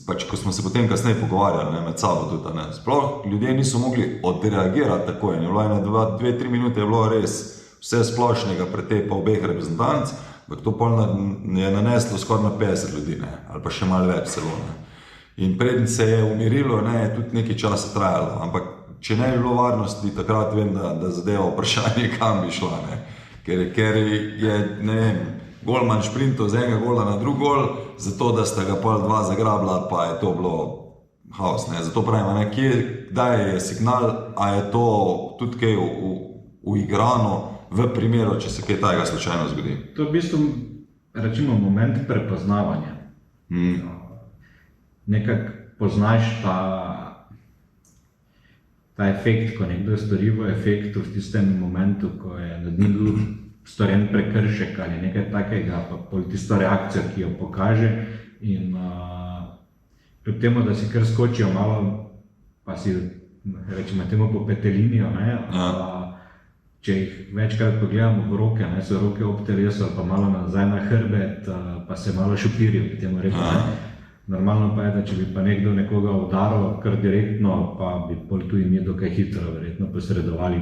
pač ko smo se potem kasneje pogovarjali, ne, med sabo tudi, ne, sploh ljudje niso mogli odreagirati takoj, je bilo 2-3 minute, je bilo res vse splošnega pretepa obeh reprezentanc, ampak to pol je naneslo skoraj na 50 ljudi, ne, ali pa še malo več celo, ne. In preden se je umirilo, ne, je tudi nekaj časa trajalo, ampak če ne bi bilo varnosti, takrat vem, da zadeva vprašanje, kam bi šla, ne. Ker je, ne vem, golman šprintov z enega gola na drug gol, zato da sta ga pol dva zagrabila, pa je to bilo haos, ne. Zato pravim, ne, kdaj je signal, a je to tudi kaj uigrano v primeru, če se kaj tajega slučajno zgodi. To je v bistvu, rečimo, moment prepoznavanja. Nekako poznaš ta efekt, ko nekdo stori v efektu v tistem momentu, ko je nad njim bil storjen prekršek ali nekaj takega, pa pol tisto reakcijo, ki jo pokaže in kljub temu, da si kar skočijo malo, pa si, rečemo temu, po petelinijo, ne, če jih večkrat pogledamo v roke, ne, so roke ob telesu ali pa malo nazaj na hrbet, pa se malo šopirijo, bi temu rekel, ne. Normalno pa je, da če bi pa nekdo nekoga udaril kar direktno, pa bi pol tu imi dokaj hitro verjetno posredovali.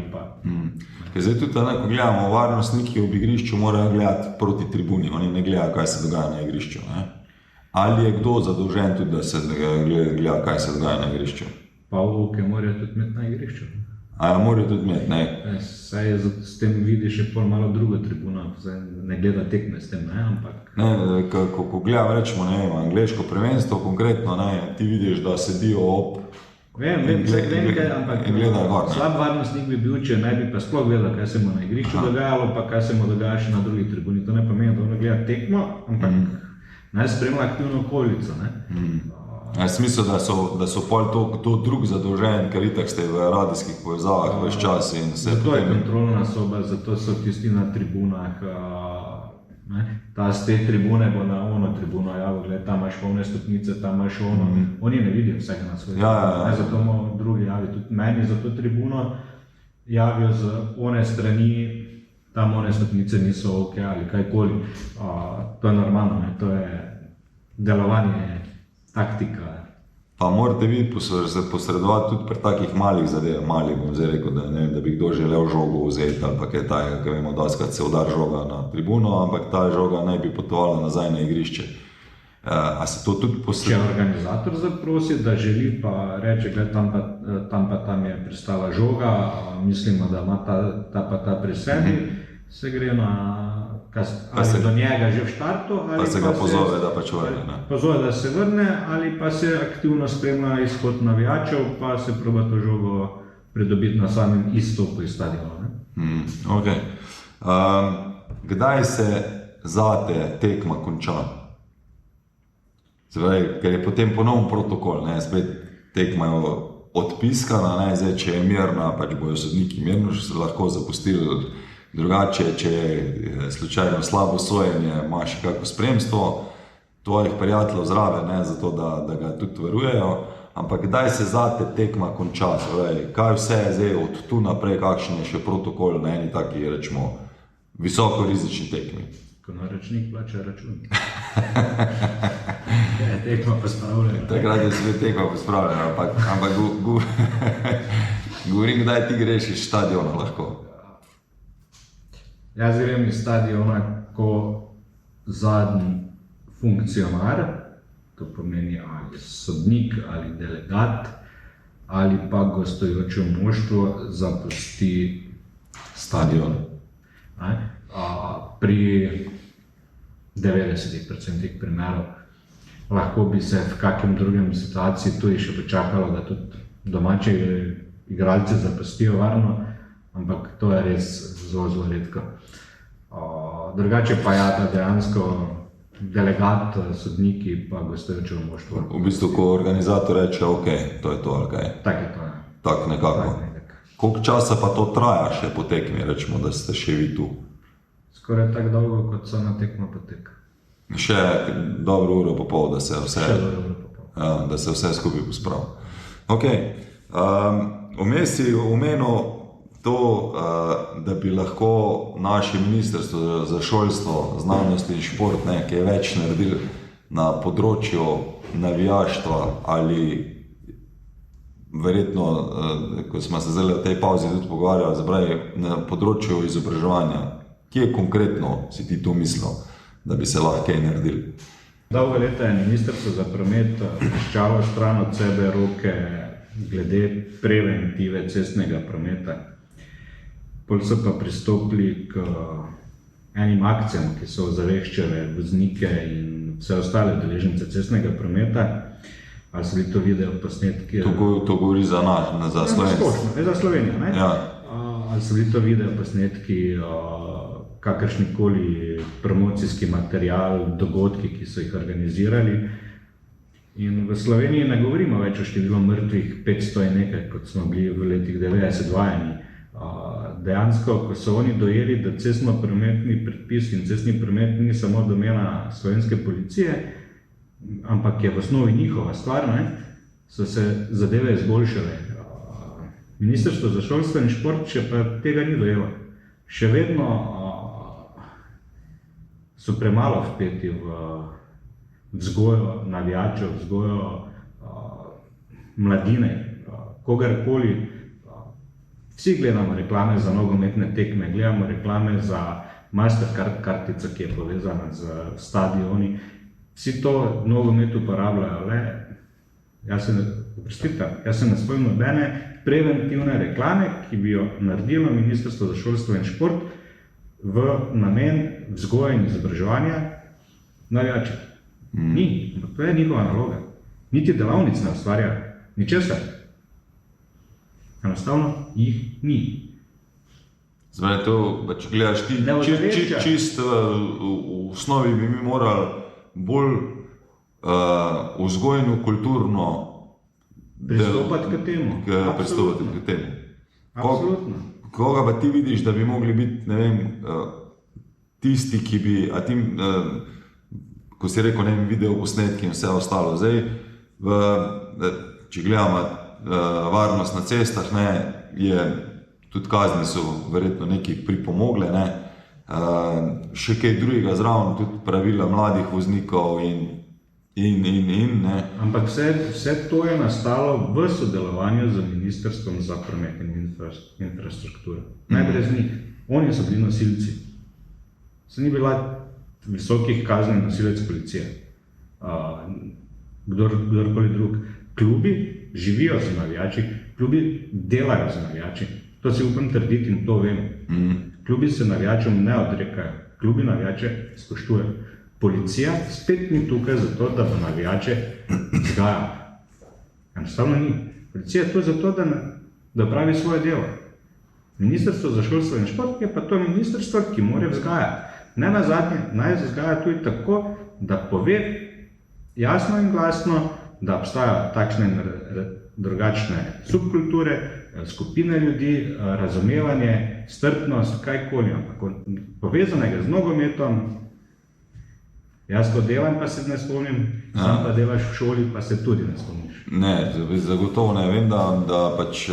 Zdaj tudi, ko gledamo, varnostniki ob igrišču morajo gledati proti tribuni, oni ne gledajo, kaj se dogaja na igrišču, ne? Ali je kdo zadolžen tudi, da se gleda, kaj se dogaja na igrišču? Pa oke morajo tudi imeti na igrišču. A ja, morajo tudi imeti, ne? Saj s tem vidiš še pol malo drugo tribuno, ne gleda tekme s tem, ne, ampak... Ne, ko gledam, rečemo, ne vem, angleško prvenstvo konkretno, ne, ti vidiš, da sedijo ob... Vem, ampak slab varnostnik bi bil, če ne bi pa sploh gledal, kaj se mu na igrišču dogajalo, pa kaj se mu dogaja še na drugi tribuni. To ne pomeni, da ono gleda tekmo, ampak naj spremlja aktivno okolico, ne. Jaz mislim, da so pol to drug zadolžen, ker itak ste v radijskih povezavah ves čas in se zato potem... je kontrolna soba, zato so tisti na tribunah, ne, ta z te tribune bo na ono tribuno javil, gled, tam imaš polne stopnice, tam imaš ono, oni ne vidijo vsega na svoje. Zato mu drugi javi, tudi meni za to tribuno javijo z one strani, tam one stopnice niso ok ali kajkoli, to je normalno, ne, to je delovanje, taktika. Pa morate vi posredovati tudi pri takih malih zadevah, bom zdaj rekel, da bi kdo želel žogo vzeti ali pa kaj tajega, ker vemo, doskrat se udar žoga na tribuno, ampak ta žoga naj bi potovala nazaj na igrišče. A se to tudi posreduje? Če organizator zaprosi, da želi pa reče, gled, tam je pristala žoga, mislimo, da ima ta pa ta pri sebi, se gre na... ali do njega že v štartu, ali pa se ga pozove, da pač vrne. Pozove, da se vrne, ali pa se aktivno spremlja izhod navijačev, pa se proba to žogo pridobiti na samem izstopu iz stadiona. Ok. Kdaj se zate tekma konča? Ker je potem ponovno protokol, ne, spet tekma je odpiskana, ne, zdaj, če je mirna, pač bojo sodniki mirno, še se lahko zapustili. Drugače, če je slučajno slabo sojenje, imaš kako spremstvo tvojih prijateljev zraven, ne, zato da ga tudi varujejo, ampak kdaj se zate tekma konča, kaj vse je zdaj od tu naprej, kakšen je še protokol na eni taki, rečemo, visoko rizični tekmi? Ko naročnik plača račun. Tekma pa spravljena. Takrat je sve tekma pa spravljena, ampak govorim, kdaj ti greš iz stadiona lahko. Jaz grem iz stadiona ko zadnji funkcionar, to pomeni ali sodnik, ali delegat, ali pa gostujoče moštvo zapusti stadion. Pri 90% primerov lahko bi se v kakem drugem situaciji tudi še počakalo, da tudi domači igralci zapustijo varno, ampak to je res zelo redko. Drugače pa ja, da dejansko delegat, sodniki pa gostujoče moštvo. V bistvu, ko organizator reče, ok, to je to, ali kaj? Tak je to, ja. Tak nekako. Koliko časa pa to traja še po tekmi, rečemo, da ste še vi tu? Skoraj tako dolgo, kot so na tekmo poteka. Še dobro uro pa pol, da se vse, Še dobro uro pa pol. ja, da se vse skupaj pospravi. Ok, vmes si omenil to, da bi lahko naše ministrstvo za šolstvo, znanost in šport nekaj več naredili na področju navijaštva ali verjetno, ko smo se zdaj v tej pauzi tudi pogovarjali, zapravi na področju izobraževanja. Kje konkretno si ti to mislil, da bi se lahko kaj naredili? Dolgo leta je Ministrstvo za promet puščalo stran od sebe roke glede preventive cestnega prometa. Pol so pa pristopili k enim akcijam, ki so ozaveščale voznike in vse ostale udeležence cestnega prometa. Ali so bili to video posnetki? To govori za naš, za Slovenijo. Za Slovenijo, ne? Ja. Ali so bili to video posnetki, kakršnikoli promocijski material, dogodki, ki so jih organizirali. In v Sloveniji ne govorimo več o številu mrtvih 500 in nekaj, kot smo bili v letih 90 vajeni. Dejansko, ko so oni dojeli, da cestno-prometni predpis in cestni promet ni samo domena slovenske policije, ampak je v osnovi njihova stvar, ne, so se zadeve izboljšale. Ministrstvo za šolstvo in šport še pa tega ni dojelo. Še vedno so premalo vpeti v vzgojo navijačev, vzgojo mladine, kogarkoli. Vsi gledamo reklame za nogometne tekme, gledamo reklame za Mastercard kartico, ki je povezana z stadioni. Vsi to v nogometu uporabljajo, le jaz se ne spomnim nobene preventivne reklame, ki bi jo naredilo Ministrstvo za šolstvo in šport v namen vzgoje in izobraževanja navijačev. Ni, to je njihova naloga. Niti delavnic ne ustvarja, ničesar. Enostavno jih ni. Zdaj, to, če gledaš ti, čist v osnovi bi mi morali bolj vzgojno, kulturno pristopati k temu. Pristopati k temu. Absolutno. Koga pa ti vidiš, da bi mogli biti, ne vem, tisti, ki bi, ko si rekel, ne vem, video posnetki in vse ostalo. Zdaj, če gledamo varnost na cestah, ne, je, tudi kazni so verjetno nekaj pripomogle, ne, še kaj drugega zraven, tudi pravila mladih voznikov in ne. Ampak vse to je nastalo v sodelovanju z Ministrstvom za promet in infrastrukturo. Najprej z njih. Oni so bili nosilci. Se ni bila visokih kazni nosilec policije. Kdorkoli drug. Klubi živijo z navijači, klubi delajo z navijači. To si upam trditi in to vem. Klubi se navijačem ne odrekajo. Klubi navijače spoštujejo. Policija spet ni tukaj zato, da bo navijače vzgajala. Enostavno ni. Policija je tu zato, da pravi svoje delo. Ministrstvo za šolstvo in šport je pa to ministrstvo, ki mora vzgajati. Ne nazadnje, naj vzgaja tudi tako, da pove jasno in glasno, da obstajajo takšne in drugačne subkulture, skupine ljudi, razumevanje, strpnost, kajkoli, povezanega z nogometom. Jaz to delam, pa se ne spomnim, sam pa delaš v šoli, pa se tudi ne spomniš. Ne, zagotovo ne. Vem, da pač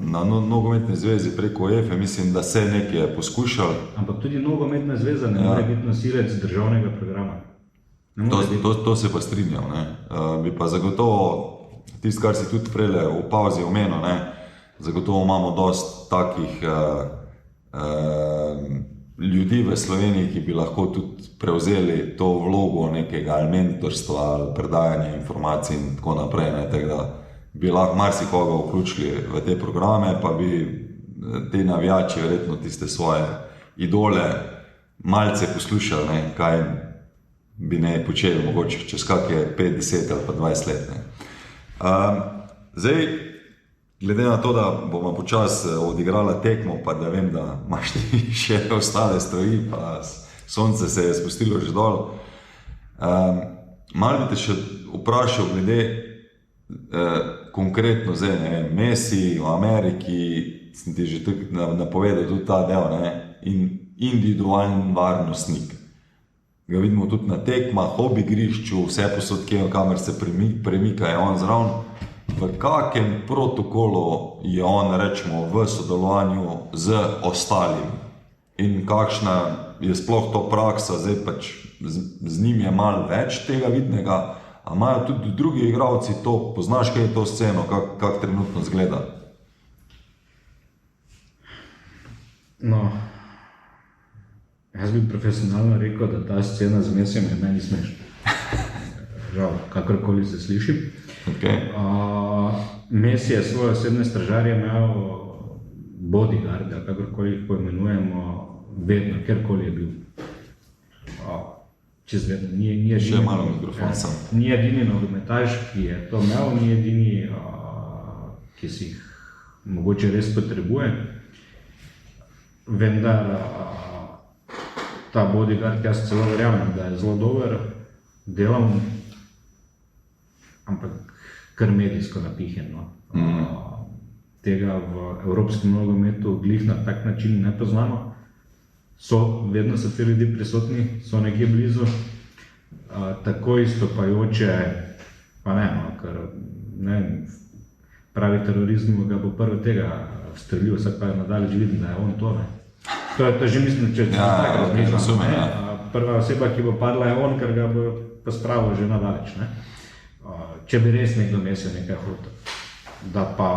na nogometni zvezi preko UEFA mislim, da se nekaj poskušal. Ampak tudi nogometna zveza ne more biti nosilec državnega programa. To se pa strinjam, ne. Bi pa zagotovo, tisto, kar si tudi prele v pauzi omenil, ne, zagotovo imamo dosti takih ljudi v Sloveniji, ki bi lahko tudi prevzeli to vlogo nekega ali mentorstva ali predajanja informacij in tako naprej, ne, tako da bi lahko marsikoga vključili v te programe, pa bi te navijači verjetno tiste svoje idole malce poslušali, ne, kaj bi ne počeli mogoče čez kakje 5, 10 ali pa 20 let. Ne. Zdaj, glede na to, da bomo počasi odigrala tekmo, pa da vem, da imaš še ostale stvari, pa sonce se je spustilo že dol, Malo bi te še vprašal glede konkretno zdaj, ne vem, Messi v Ameriki, sem ti že napovedal tudi ta del, ne, in individualni varnostnik. Ga vidimo tudi na tekmah, ob igrišču, vse posod, kamer se premika, je on zraven. V kakem protokolu je on, rečemo, v sodelovanju z ostalimi? In kakšna je sploh to praksa, zdaj pač z njim je malo več tega vidnega, a imajo tudi drugi igralci to, poznaš kaj je to sceno, kak trenutno zgleda? No, jaz bi profesionalno rekel, da ta scena z Messijem je meni smešna. Žal, kakorkoli se sliši. Okay. Messi je svoje osebne stražarje imel bodyguarda, kakorkoli jih poimenujemo, vedno, kjerkoli je bil. Čez vedno, ni edini nogometaš, ki je to imel, ni edini, ki si jih mogoče res potrebuje. Vendar ta bodyguard, jaz celo verjamem, da je zelo dober, delam, ampak kar medijsko napihnjen. Tega v evropskem nogometu glih na tak način ne poznamo. Vedno so ti ljudje prisotni, so nekje blizu, tako istopajoče, pa ne, ker ne vem, pravi terorizm ga bo prvo tega streljil, vsak pa je nadalje vidim, da je on to, ne. To je že mislim, če tako razmišljam, prva oseba, ki bo padla, je on, ker ga bo pa spravil že nadaleč, ne. Če bi res nekdo Messijo nekaj hotel, da pa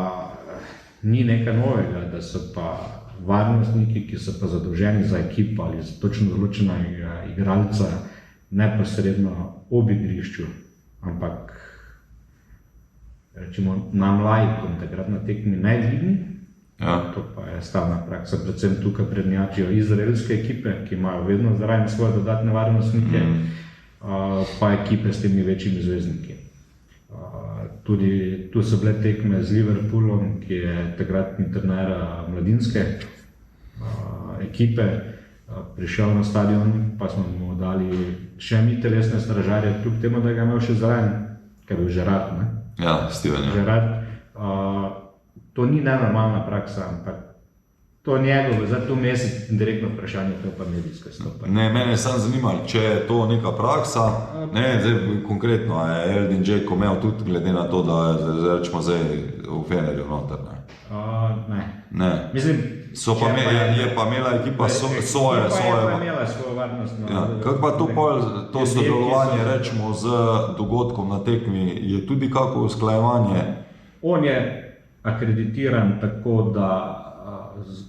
ni nekaj novega, da so pa varnostniki, ki so pa zadolženi za ekipo ali za točno določenega igralca neposredno ob igrišču, ampak rečemo nam laikom takrat na tekmi najvidni. To pa je stalna praksa, predvsem tukaj prednjačijo izraelske ekipe, ki imajo vedno zraven svoje dodatne varnostnike, pa ekipe s temi večjimi zvezdniki. Tudi tu so bile tekme z Liverpoolom, ki je takratni trener mladinske ekipe, prišel na stadion, pa smo mu dali še mi telesne stražarje, kljub temu, da ga imel še zraven, ker je bil Gerrard, ne? Ja, Steven, ja. Gerrard, to ni nenormalna praksa, ampak to njegovo, zdaj tu Messi direktno vprašanje, to pa medijsko stopa. Ne, mene je samo zanimalo, če je to neka praksa, ne, zdaj konkretno, je Eldin Dzeko imel tudi glede na to, da je rečemo zdaj v Fenerju noter, ne? Ne. Mislim, je pa imela ekipa svoje. Je pa imela svojo varnostno. Kako pa to sodelovanje, rečemo, z dogodkom na tekmi, je tudi kako usklajevanje? On je akreditiran tako, da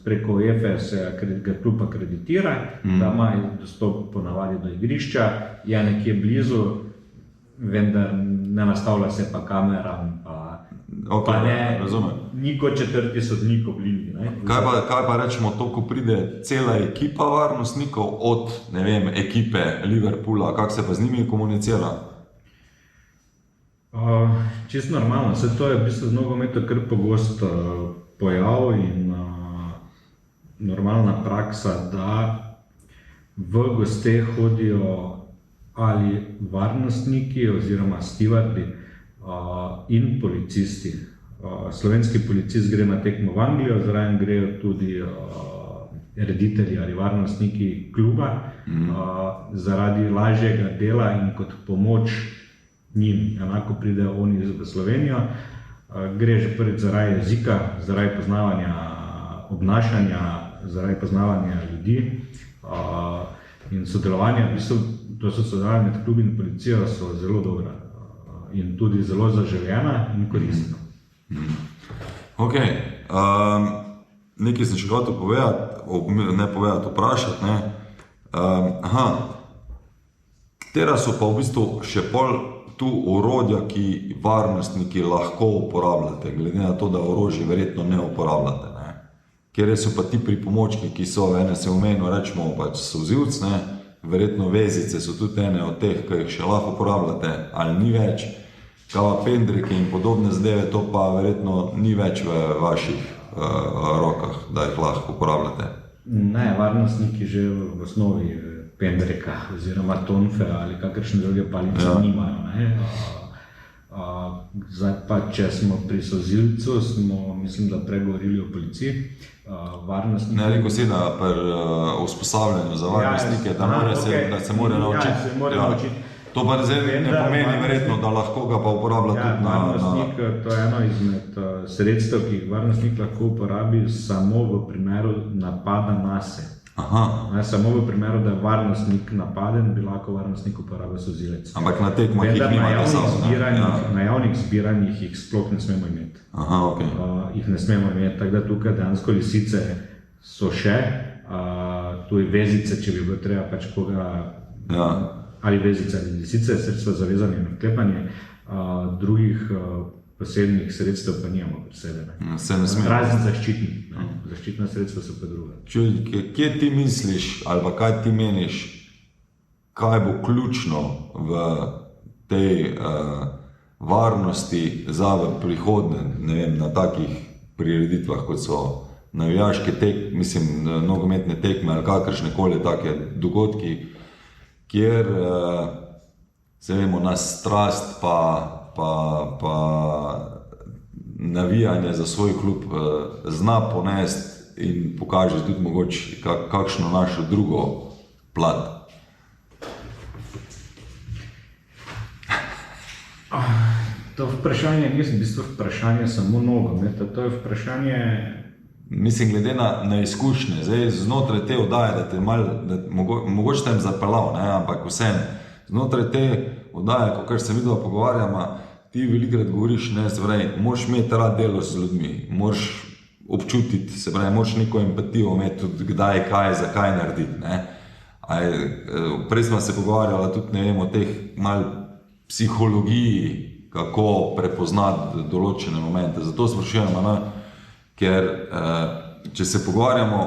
preko UEFA se ga klub akreditira, da ima dostop ponavadi do igrišča, je nekje blizu, vendar ne nastavlja se pa kameram, pa ne, ni kot četrti sodnik ob liniji. Kaj pa rečemo to, ko pride cela ekipa varnostnikov od, ne vem, ekipe Liverpoola, kako se pa z njimi komunicira? Čisto normalno, vse to je v bistvu z nogometom kar pogost pojav in normalna praksa, da v goste hodijo ali varnostniki oziroma stevardi in policisti. Slovenski policist gre na tekmo v Anglijo, zraven grejo tudi reditelji ali varnostniki kluba, zaradi lažjega dela in kot pomoč njim. Enako pridejo oni v Slovenijo, gre že prvič zaradi jezika, zaradi poznavanja obnašanja, zaradi poznavanja ljudi in sodelovanja. V bistvu, to so sodelovanje med klubi in policijo so zelo dobra in tudi zelo zaželjena in koristna. Ok, nekaj sem še hotel povedati, vprašati, ne. Katera so pa v bistvu še pol tu orodja, ki varnostniki lahko uporabljate, glede na to, da orožje verjetno ne uporabljate, ne. Kjer so pa ti pripomočki, ki so, ene se omenil, rečemo pač solzivc, ne, verjetno vezice so tudi ene od teh, ki jih še lahko uporabljate, ali ni več, kava pendrike in podobne zadeve, to pa verjetno ni več v vaših rokah, da jih lahko uporabljate. Ne, varnostniki že v osnovi pendreka oziroma tonfe ali kakršne druge palice nimajo. Ne? Zdaj pa, če smo pri solzivcu, smo, mislim, da pregovorili o policiji, varnostniki. Ne, rekel si, da pri usposabljanju za varnostnike, da se mora naučiti. Ja, se mora naučiti. To pa ne pomeni verjetno, da lahko ga pa uporablja tudi na... Varnostnik, to je eno izmed sredstev, ki jih varnostnik lahko uporabi samo v primeru napada nase. Samo v primeru, da je varnostnik napaden, bi lahko varnostnik uporabil solzivec. Ampak na tekmah jih nimate samo. Na javnih zbiranjih jih sploh ne smemo imeti. Jih ne smemo imeti, tako da tukaj dejansko lisice so še, tudi vezice, če bi bilo treba pač koga, ali vezice ali lisice, sredstva za vezanje in odklepanje, drugih posebnih sredstev pa nimamo pri sebi. Razen zaščitnih. Zaščitna sredstva so pa druga. Kje ti misliš, ali pa kaj ti meniš, kaj bo ključno v tej varnosti za v prihodnje, ne vem, na takih prireditvah, kot so navijaške nogometne tekme ali kakršne koli take dogodki, kjer se vemo, nas strast pa navijanje za svoj klub zna ponesti in pokaže tudi mogoče kakšno našo drugo plat. To vprašanje ni v bistvu vprašanje samo nogometa, to je vprašanje... Mislim, glede na izkušnje, zdaj znotraj te oddaje, da te mogoče tem zapeljal, ampak vsem, znotraj te oddaje, ko se midva pogovarjama, ti velikrat govoriš, moraš imeti rad delo z ljudmi, moraš občutiti, moraš neko empatijo imeti tudi kdaj, kaj, zakaj narediti. Prej smo se pogovarjali tudi, o teh malo psihologiji, kako prepoznati določene momente. Zato sprašujemo, ker če se pogovarjamo,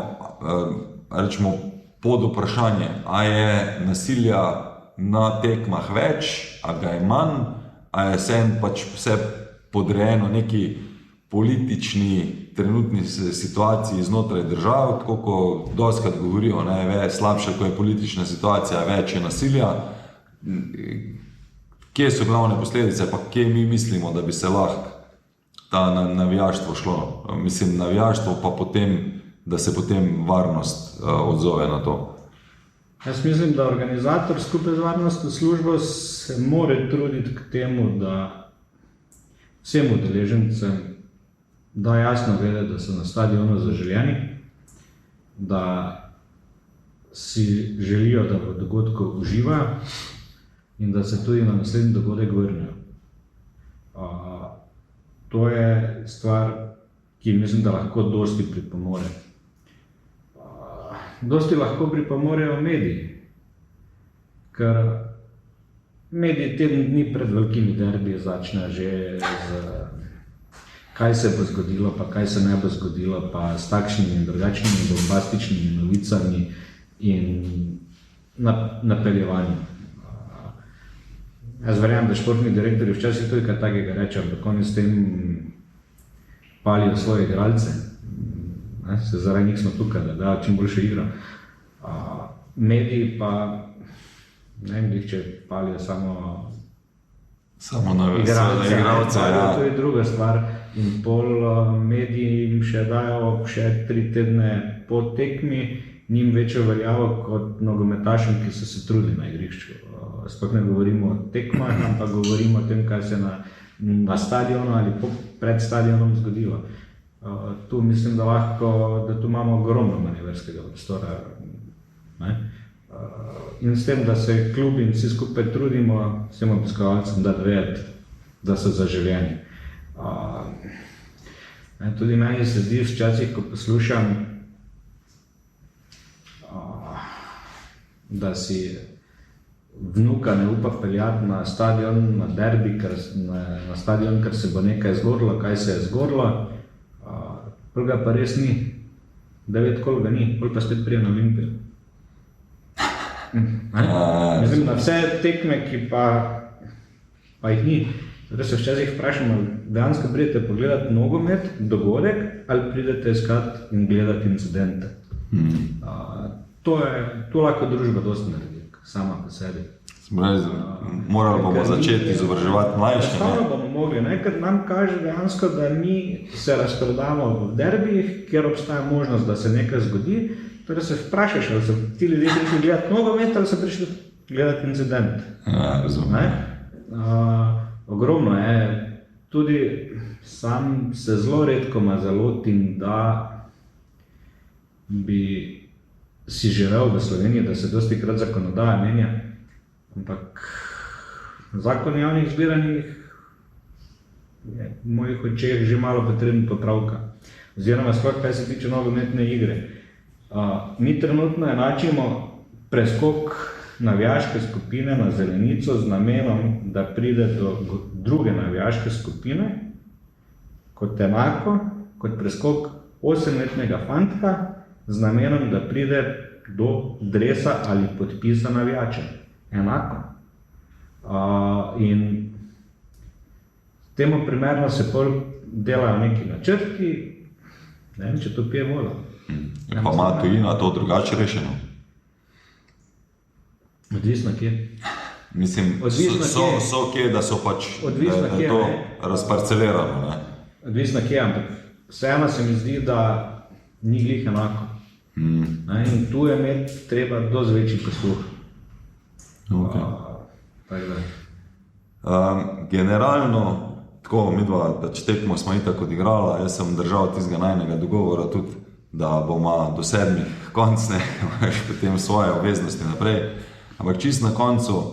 rečemo pod vprašanje, a je nasilja na tekmah več, a ga je manj, a je vse podrejeno neki politični trenutni situaciji znotraj držav, tako kot dostikrat govorijo, slabša, ko je politična situacija, več je nasilja. Kje so glavne posledice, pa kje mi mislimo, da bi se lahko ta navijaštvo šlo? Mislim, navijaštvo pa potem, da se potem varnost odzove na to. Jaz mislim, da organizator skupaj z varnostno službo se mora truditi k temu, da vsem udeležencem da jasno vedeti, da so na stadionu zaželeni, da si želijo, da v dogodku uživajo in da se tudi na naslednji dogodek vrnejo. To je stvar, ki mislim, da lahko dosti pripomore. Dosti lahko pripomorejo mediji, ker mediji teden dni pred velikimi derbiji začnejo že z kaj se bo zgodilo, pa kaj se ne bo zgodilo, pa s takšnimi in drugačnimi bombastičnimi novicami in napeljevanjem. Jaz verjamem, da športni direktorji včasih tudi kaj takega rečejo, ampak oni s tem palijo svoje igralce. Zaradi njih smo tukaj, da dajo čim boljše igro. Mediji pa, ne vem, če palijo samo igralce, to je druga stvar. In pol mediji jim še dajo 3 tedne po tekmi, njim večjo veljavo kot nogometašem, ki so se trudili na igrišču. Sploh ne govorimo o tekmah, ampak govorimo o tem, kaj se na stadionu ali pred stadionom zgodilo. Tu mislim, da tu imamo ogromno manevrskega prostora. In s tem, da se klubi in vsi skupaj trudimo, vsem obiskovalcem dati vedeti, da so zaželeni. Tudi meni se zdi včasih, ko poslušam, da si vnuka ne upa peljati na stadion, na derbi, na stadion, ker se bo nekaj zgodilo, kaj se je zgodilo. Pol ga pa res ni, 9 kol ga ni, pol pa spet prije na Olimpijo. Mislim, na vse tekme, ki pa jih ni. Zdaj se včasih vprašamo, dejansko pridete pogledati nogomet, dogodek, ali pridete iskati in gledati incidente. to lahko družba dosti naredi, sama po sebi. Morali bomo začeti izobraževati mlajše. Stavno bomo mogli, ker nam kaže dejansko, da mi se razprodamo v derbijih, kjer obstaja možnost, da se nekaj zgodi. Torej se vprašaš, ali so ti ljudje prišli gledati nogomet ali so prišli gledati incident. Ja, razumem. Ogromno je. Tudi sam se zelo redko zalotim, da bi si želel v Sloveniji, da se dosti krat zakonodaja menja, ampak zakon o javnih zbiranjih je v mojih očeh že malo potreben popravka. Oziroma sploh kaj se tiče nogometne igre. Mi trenutno enačimo preskok navijaške skupine na zelenico z namenom, da pride do druge navijaške skupine kot enako, kot preskok 8-letnega fantka z namenom, da pride do dresa ali podpisa navijača. Enako. In temu primerno se pol delajo neki načrti, ne vem, če to pije vodo. Pa ima tujina to drugače rešeno? Odvisno kje. Mislim, so kje, da so pač da je to razparcelirano. Ne? Odvisno kje, ampak vseeno se mi zdi, da ni glih enako. In tu je imeti treba dosti večji posluh. Generalno, tako midva, da če tekmo smo itak odigrala, jaz sem držal tistega najnega dogovora tudi, da bomo do 7 konc, ne, imaš potem svoje obveznosti naprej. Ampak čisto na koncu,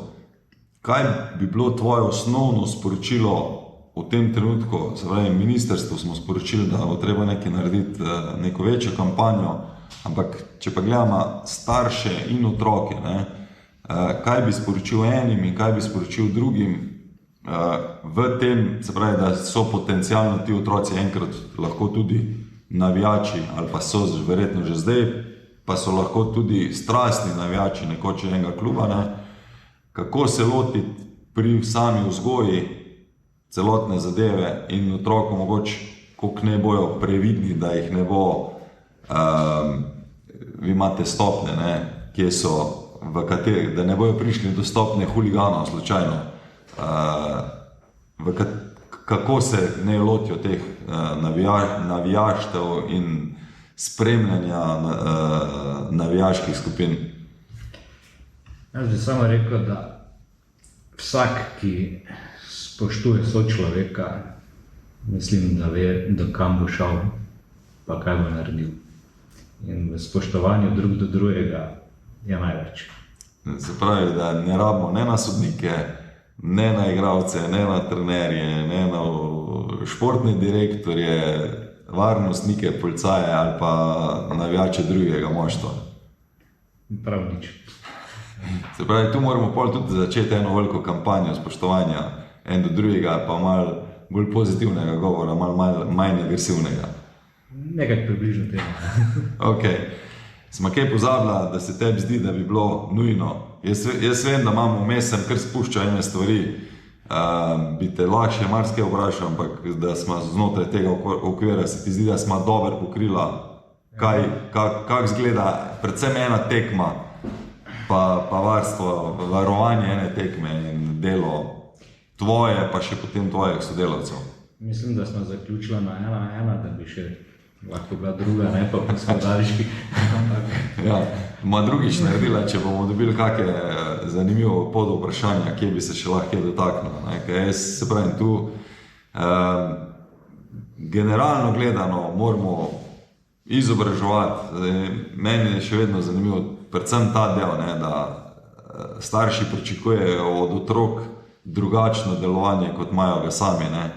kaj bi bilo tvoje osnovno sporočilo v tem trenutku? Se pravi, ministrstvu smo sporočili, da bo treba nekaj narediti, neko večjo kampanjo, ampak če pa gledamo starše in otroke, ne, kaj bi sporočil enim in kaj bi sporočil drugim v tem, se pravi, da so potencialno ti otroci enkrat lahko tudi navijači, ali pa so verjetno že zdaj, pa so lahko tudi strastni navijači nekoč enega kluba, ne? Kako se lotiti pri sami vzgoji celotne zadeve in otrokom mogoče, koliko ne bojo previdni, da jih ne bo, vi imate stopne, ne? Kje so, v kateri, da ne bojo prišli do stopne huliganov slučajno, kako se ne lotijo teh navijaštev in spremljanja navijaških skupin. Jaz bi samo rekel, da vsak, ki spoštuje sočloveka, mislim, da ve, do kam bo šel, pa kaj bo naredil. In v spoštovanju drug do drugega je največ. Se pravi, da ne rabimo ne na sodnike, ne na igralce, ne na trenerje, ne na športne direktorje, varnostnike, policaje ali pa navijače drugega moštva. Prav nič. Se pravi, tu moramo pol tudi začeti eno veliko kampanjo spoštovanja en do drugega, pa malo bolj pozitivnega govora, malo manj agresivnega. Nekaj približno tega. Ok. Smo kaj pozabila, da se tebi zdi, da bi bilo nujno? Jaz vem, da imamo vmes, sem kar spuščal ene stvari, bi te lahko marsikaj vprašal, ampak da smo znotraj tega okvira, se ti zdi, da smo dobro pokrila, kako izgleda predvsem ena tekma, pa varstvo, varovanje ene tekme in delo tvoje, pa še potem tvojih sodelavcev. Mislim, da smo zaključila na 1-1, da bi še lahko bila druga, ne pa gospodariški. Ja, bomo drugič naredila, če bomo dobili kakšne zanimivo pod vprašanja, kje bi se še lahko dotaknila. Jaz se pravim tu, generalno gledano moramo izobraževati. Meni je še vedno zanimivo predvsem ta del, ne, da starši pričakujejo od otrok drugačno delovanje, kot imajo ga sami. Ne.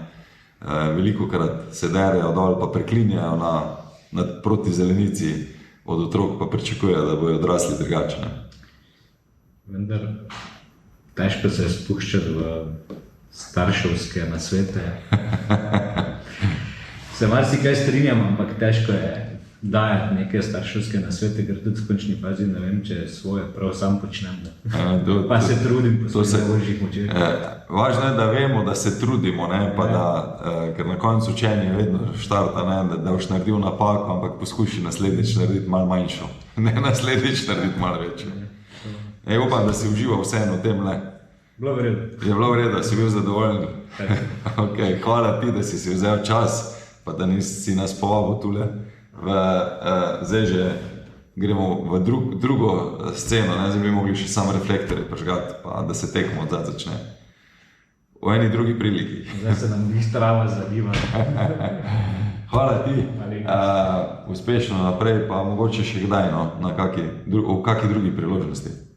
Velikokrat se derejo dol pa preklinjajo proti zelenici, od otrok pa pričakujejo, da bojo odrasli drugačne. Vendar težko se je spuščati v starševske nasvete. Se marsikaj strinjam, ampak težko je dajati neke starševske nasvete, ker tudi v končni fazi ne vem, če svoje prav sam počnem. Pa se trudim po svojih božjih močeh. Važno je, da vemo, da se trudimo, ne, pa da, ker na koncu učenje vedno štarta, ne, da boš naredil napako, ampak poskuši naslednjič narediti malo manjšo, ne naslednjič narediti malo večjo. Upam, da si užival vseeno v tem, ne. Bilo v redu. Je bilo v redu, da si bil zadovoljen. Okay, hvala ti, da si vzel čas, pa da nisi nas povabil tule. Zdaj že gremo v drugo sceno, ne? Zdaj bi mogli še samo reflektorje prižgati, pa da se tekmo odzad začne. V eni drugi priliki. Zdaj se nam njih trava zaliva. Hvala ti, uspešno naprej, pa mogoče še kdaj, no, v kaki drugi priložnosti.